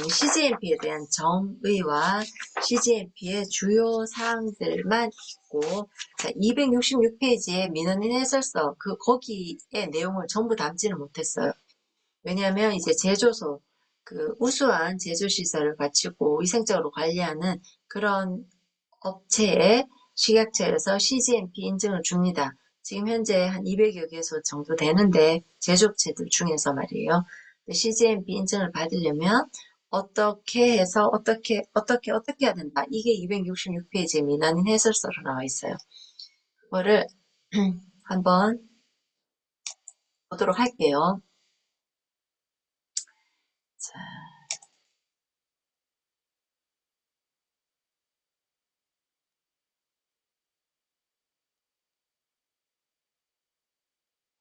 CGMP에 대한 정의와 CGMP의 주요 사항들만 있고 266페이지의 민원인 해설서 거기에 내용을 전부 담지는 못했어요. 왜냐하면 이제 제조소 우수한 제조시설을 갖추고 위생적으로 관리하는 그런 업체에 식약처에서 CGMP 인증을 줍니다. 지금 현재 한 200여 개소 정도 되는데 제조업체들 중에서 말이에요. CGMP 인증을 받으려면 어떻게 해서 어떻게 해야 된다. 이게 266페이지 민원인 해설서로 나와 있어요. 그거를 한번 보도록 할게요. 자,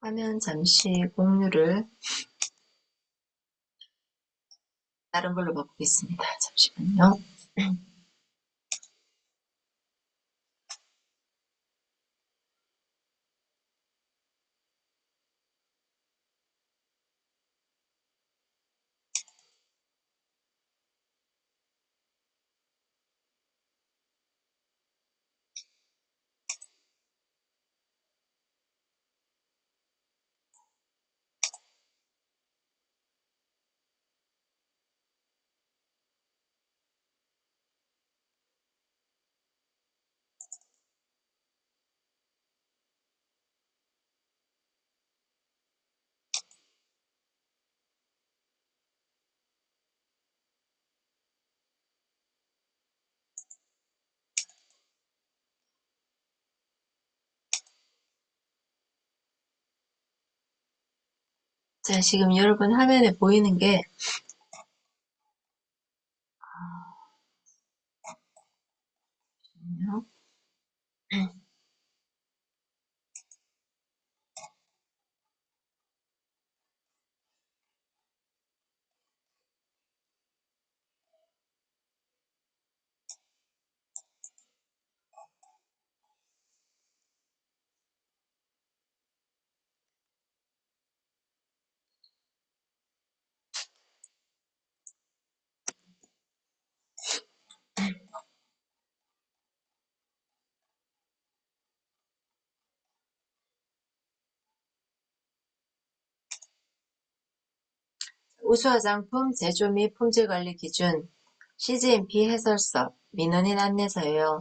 화면 잠시 공유를 다른 걸로 바꾸겠습니다. 잠시만요. 자, 지금 여러분 화면에 보이는 게 우수 화장품 제조 및 품질 관리 기준 CGMP 해설서 민원인 안내서예요.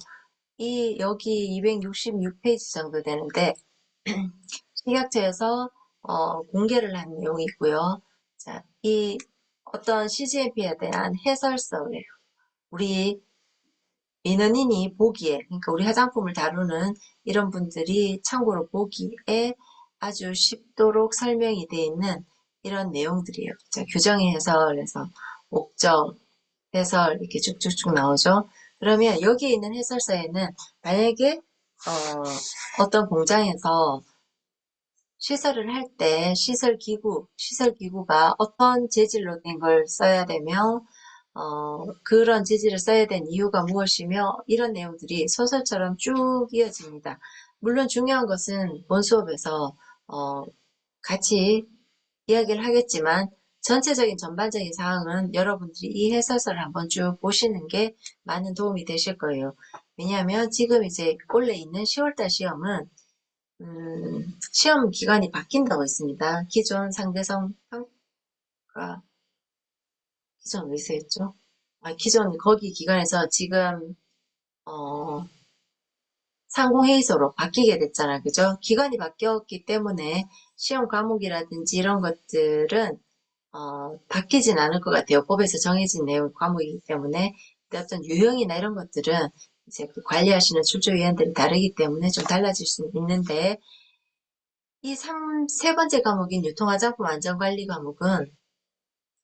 여기 266페이지 정도 되는데 식약처에서 공개를 한 내용이 있고요. 자, 이 어떤 CGMP에 대한 해설서예요. 우리 민원인이 보기에, 그러니까 우리 화장품을 다루는 이런 분들이 참고로 보기에 아주 쉽도록 설명이 되어 있는 이런 내용들이에요. 자, 규정의 해설에서 목적, 해설 이렇게 쭉쭉쭉 나오죠. 그러면 여기에 있는 해설서에는 만약에 어떤 공장에서 시설을 할 때 시설기구가 어떤 재질로 된 걸 써야 되며 그런 재질을 써야 된 이유가 무엇이며 이런 내용들이 소설처럼 쭉 이어집니다. 물론 중요한 것은 본 수업에서 같이 이야기를 하겠지만 전체적인 전반적인 사항은 여러분들이 이 해설서를 한번 쭉 보시는 게 많은 도움이 되실 거예요. 왜냐하면 지금 이제 원래 있는 10월달 시험은 시험 기간이 바뀐다고 했습니다. 기존 상대성 평가 기존 어디서 했죠? 기존 거기 기간에서 지금 어, 상공회의소로 바뀌게 됐잖아요. 그죠? 기간이 바뀌었기 때문에 시험 과목이라든지 이런 것들은 바뀌진 않을 것 같아요. 법에서 정해진 내용 과목이기 때문에 어떤 유형이나 이런 것들은 이제 그 관리하시는 출조위원들이 다르기 때문에 좀 달라질 수 있는데 세 번째 과목인 유통화장품 안전관리 과목은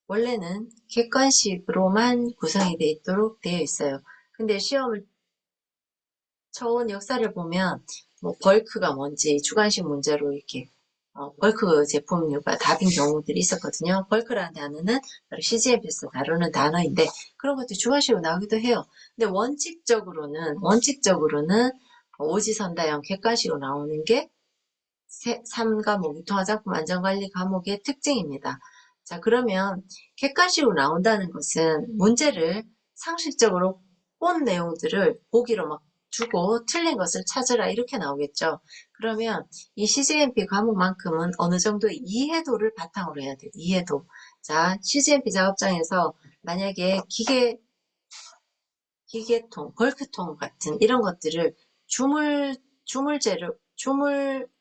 원래는 객관식으로만 구성이 되어 있도록 되어 있어요. 근데 시험을 쳐온 역사를 보면 뭐 벌크가 뭔지 주관식 문제로 이렇게 벌크 제품류가 답인 경우들이 있었거든요. 벌크라는 단어는 CGMP에서 다루는 단어인데 그런 것도 주관식으로 나오기도 해요. 근데 원칙적으로는 오지선다형 객관식으로 나오는 게 3과목 유통화장품 안전관리 과목의 특징입니다. 자, 그러면 객관식으로 나온다는 것은 문제를 상식적으로 본 내용들을 보기로 막 주고 틀린 것을 찾으라 이렇게 나오겠죠. 그러면 이 CGMP 과목만큼은 어느 정도의 이해도를 바탕으로 해야 돼요. 이해도. 자, CGMP 작업장에서 만약에 기계통, 벌크통 같은 이런 것들을 주물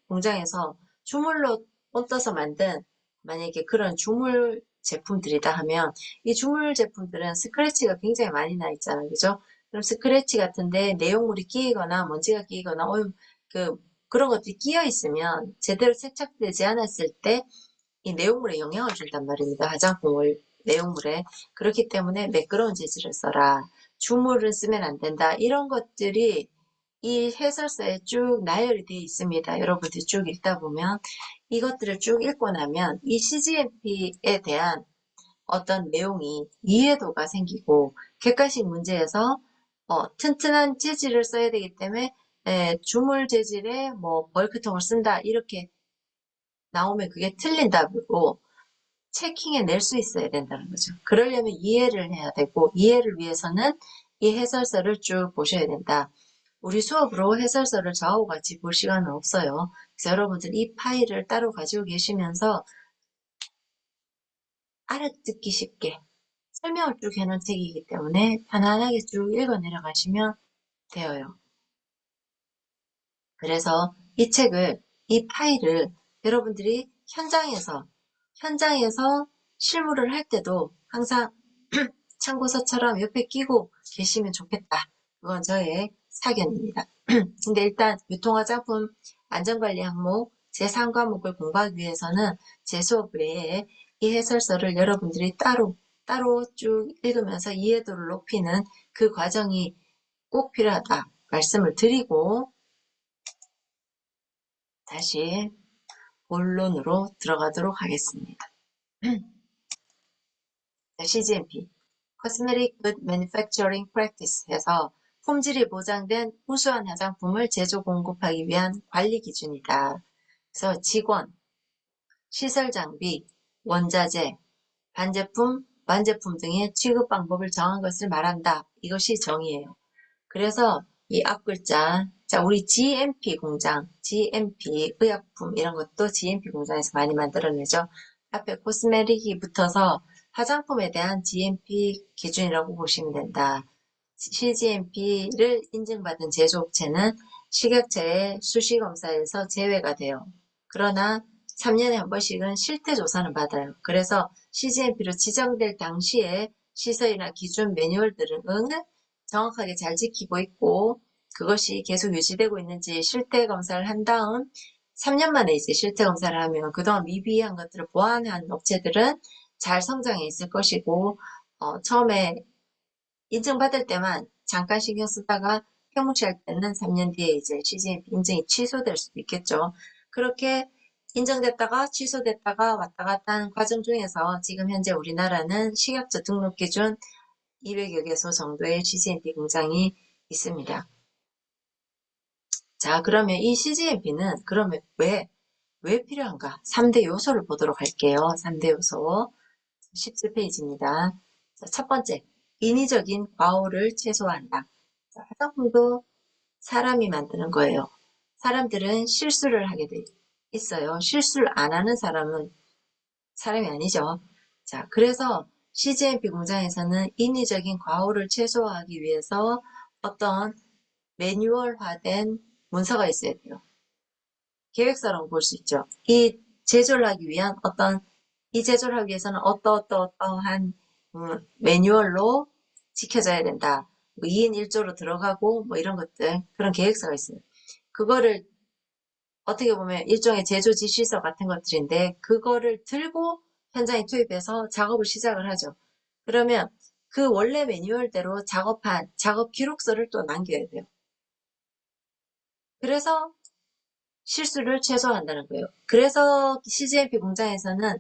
공장에서 주물로 얹어서 만든 만약에 그런 주물 제품들이다 하면 이 주물 제품들은 스크래치가 굉장히 많이 나 있잖아요. 그죠? 그럼 스크래치 같은데 내용물이 끼거나 먼지가 끼거나 그런 것들이 끼어 있으면 제대로 세척되지 않았을 때 이 내용물에 영향을 준단 말입니다. 화장품을 내용물에. 그렇기 때문에 매끄러운 재질을 써라. 주물을 쓰면 안 된다. 이런 것들이 이 해설서에 쭉 나열이 되어 있습니다. 여러분들 쭉 읽다 보면 이것들을 쭉 읽고 나면 이 CGMP에 대한 어떤 내용이 이해도가 생기고 객관식 문제에서 튼튼한 재질을 써야 되기 때문에 주물 재질의 뭐 벌크통을 쓴다 이렇게 나오면 그게 틀린다고 체킹해 낼 수 있어야 된다는 거죠. 그러려면 이해를 해야 되고 이해를 위해서는 이 해설서를 쭉 보셔야 된다. 우리 수업으로 해설서를 저하고 같이 볼 시간은 없어요. 그래서 여러분들 이 파일을 따로 가지고 계시면서 알아듣기 쉽게 설명을 쭉 해놓은 책이기 때문에 편안하게 쭉 읽어 내려가시면 되어요. 그래서 이 파일을 여러분들이 현장에서 실무를 할 때도 항상 참고서처럼 옆에 끼고 계시면 좋겠다. 그건 저의 사견입니다. 근데 일단 유통화장품 안전관리 항목 제3과목을 공부하기 위해서는 제 수업 외에 이 해설서를 여러분들이 따로 쭉 읽으면서 이해도를 높이는 그 과정이 꼭 필요하다 말씀을 드리고 다시 본론으로 들어가도록 하겠습니다. CGMP, Cosmetic Good Manufacturing Practice에서 품질이 보장된 우수한 화장품을 제조 공급하기 위한 관리 기준이다. 그래서 직원, 시설 장비, 원자재, 반제품, 완제품 등의 취급 방법을 정한 것을 말한다. 이것이 정의예요. 그래서 이 앞글자, 자, 우리 GMP 공장, GMP 의약품 이런 것도 GMP 공장에서 많이 만들어내죠. 앞에 코스메틱이 붙어서 화장품에 대한 GMP 기준이라고 보시면 된다. CGMP를 인증받은 제조업체는 식약처의 수시검사에서 제외가 돼요. 그러나 3년에 한 번씩은 실태조사는 받아요. 그래서 CGMP로 지정될 당시에 시설이나 기준 매뉴얼들은 정확하게 잘 지키고 있고 그것이 계속 유지되고 있는지 실태검사를 한 다음 3년 만에 이제 실태검사를 하면 그동안 미비한 것들을 보완한 업체들은 잘 성장해 있을 것이고 처음에 인증받을 때만 잠깐 신경 쓰다가 평무시할 때는 3년 뒤에 이제 CGMP 인증이 취소될 수도 있겠죠. 그렇게 인정됐다가 취소됐다가 왔다 갔다 하는 과정 중에서 지금 현재 우리나라는 식약처 등록 기준 200여 개소 정도의 CGMP 공장이 있습니다. 자, 그러면 이 CGMP는 그러면 왜 필요한가? 3대 요소를 보도록 할게요. 3대 요소 17페이지입니다. 자, 첫 번째, 인위적인 과오를 최소화한다. 자, 화장품도 사람이 만드는 거예요. 사람들은 실수를 하게 돼 있어요. 실수를 안 하는 사람은 사람이 아니죠. 자, 그래서 CGMP 공장에서는 인위적인 과오를 최소화하기 위해서 어떤 매뉴얼화된 문서가 있어야 돼요. 계획서라고 볼 수 있죠. 이 제조를 하기 위한 이 제조를 하기 위해서는 어떠한 매뉴얼로 지켜져야 된다. 뭐 2인 1조로 들어가고 뭐 이런 것들 그런 계획서가 있어요. 그거를 어떻게 보면 일종의 제조 지시서 같은 것들인데 그거를 들고 현장에 투입해서 작업을 시작을 하죠. 그러면 그 원래 매뉴얼대로 작업한 작업 기록서를 또 남겨야 돼요. 그래서 실수를 최소화한다는 거예요. 그래서 CGMP 공장에서는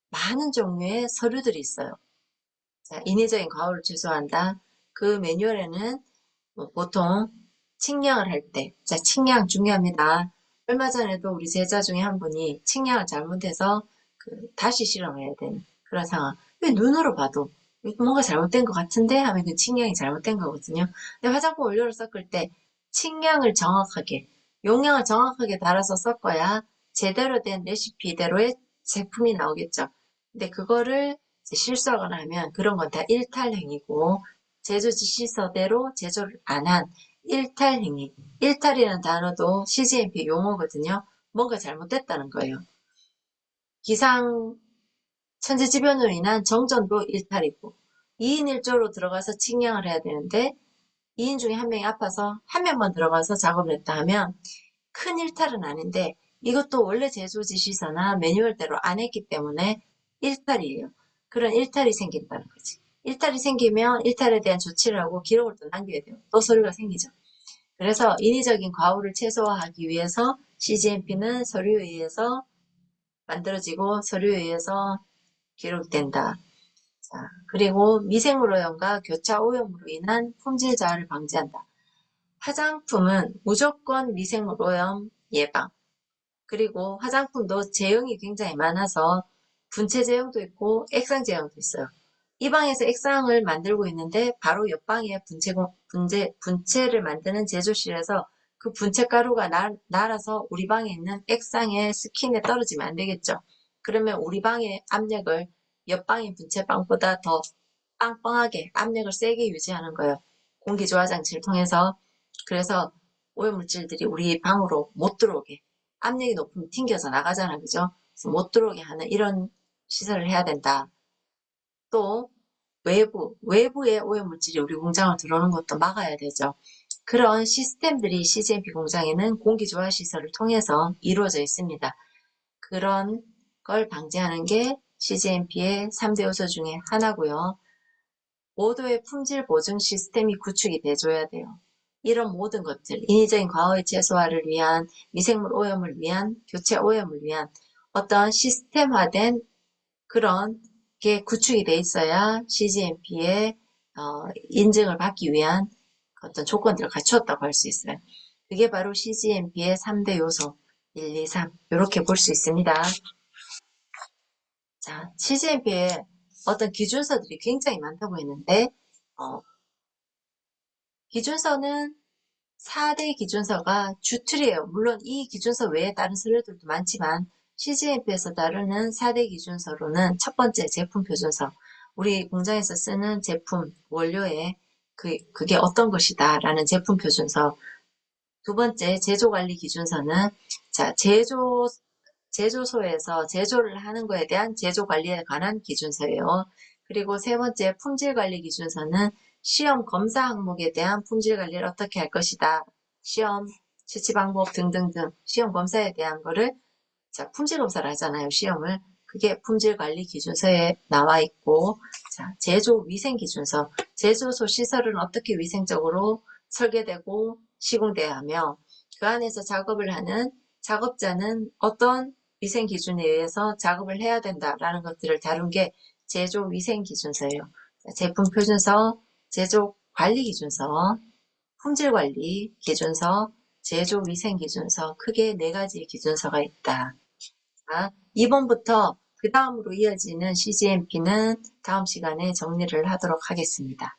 많은 종류의 서류들이 있어요. 자, 인위적인 과오를 최소화한다. 그 매뉴얼에는 보통 측량을 할 때, 자, 측량 중요합니다. 얼마 전에도 우리 제자 중에 한 분이 측량을 잘못해서 다시 실험을 해야 되는 그런 상황. 왜 눈으로 봐도 뭔가 잘못된 것 같은데 하면 그 측량이 잘못된 거거든요. 근데 화장품 원료를 섞을 때 측량을 정확하게, 용량을 정확하게 달아서 섞어야 제대로 된 레시피대로의 제품이 나오겠죠. 근데 그거를 실수하거나 하면 그런 건 다 일탈행위고 제조 지시서대로 제조를 안 한 일탈행위. 일탈이라는 단어도 CGMP 용어거든요. 뭔가 잘못됐다는 거예요. 기상 천재지변으로 인한 정전도 일탈이고 2인 1조로 들어가서 측량을 해야 되는데 2인 중에 한 명이 아파서 한 명만 들어가서 작업을 했다 하면 큰 일탈은 아닌데 이것도 원래 제조 지시서나 매뉴얼대로 안 했기 때문에 일탈이에요. 그런 일탈이 생긴다는 거지. 일탈이 생기면 일탈에 대한 조치를 하고 기록을 또 남겨야 돼요. 또 서류가 생기죠. 그래서 인위적인 과오를 최소화하기 위해서 CGMP는 서류에 의해서 만들어지고 서류에 의해서 기록된다. 자, 그리고 미생물 오염과 교차 오염으로 인한 품질 저하를 방지한다. 화장품은 무조건 미생물 오염 예방. 그리고 화장품도 제형이 굉장히 많아서 분체 제형도 있고 액상 제형도 있어요. 이 방에서 액상을 만들고 있는데 바로 옆방에 분체를 만드는 제조실에서 그 분체 가루가 날아서 우리 방에 있는 액상의 스킨에 떨어지면 안 되겠죠. 그러면 우리 방의 압력을 옆방의 분체방보다 더 빵빵하게 압력을 세게 유지하는 거예요. 공기조화장치를 통해서. 그래서 오염물질들이 우리 방으로 못 들어오게 압력이 높으면 튕겨서 나가잖아, 그죠? 그래서 못 들어오게 하는 이런 시설을 해야 된다. 또 외부의 오염물질이 우리 공장을 들어오는 것도 막아야 되죠. 그런 시스템들이 CGMP 공장에는 공기조화 시설을 통해서 이루어져 있습니다. 그런 걸 방지하는 게 CGMP의 3대 요소 중에 하나고요. 모두의 품질 보증 시스템이 구축이 돼줘야 돼요. 이런 모든 것들, 인위적인 과오의 최소화를 위한, 미생물 오염을 위한, 교체 오염을 위한 어떤 시스템화된 그런 게 구축이 돼 있어야 CGMP의 인증을 받기 위한 어떤 조건들을 갖추었다고 할 수 있어요. 그게 바로 CGMP의 3대 요소 1, 2, 3 이렇게 볼 수 있습니다. 자, CGMP에 어떤 기준서들이 굉장히 많다고 했는데 기준서는 4대 기준서가 주틀이에요. 물론 이 기준서 외에 다른 서류들도 많지만 CGMP에서 다루는 4대 기준서로는 첫 번째 제품 표준서. 우리 공장에서 쓰는 제품 원료에 그게 어떤 것이다 라는 제품 표준서. 두 번째 제조관리 기준서는 자, 제조소에서 제조를 하는 거에 대한 제조관리에 관한 기준서예요. 그리고 세 번째 품질관리 기준서는 시험 검사 항목에 대한 품질관리를 어떻게 할 것이다. 시험 채취 방법 등등등 시험 검사에 대한 거를 자, 품질 검사를 하잖아요. 시험을. 그게 품질관리 기준서에 나와 있고 자, 제조 위생 기준서. 제조소 시설은 어떻게 위생적으로 설계되고 시공돼야 하며 그 안에서 작업을 하는 작업자는 어떤 위생 기준에 의해서 작업을 해야 된다라는 것들을 다룬 게 제조 위생 기준서예요. 제품 표준서, 제조 관리 기준서, 품질 관리 기준서, 제조 위생 기준서, 크게 네 가지 기준서가 있다. 자, 2번부터 그 다음으로 이어지는 CGMP는 다음 시간에 정리를 하도록 하겠습니다.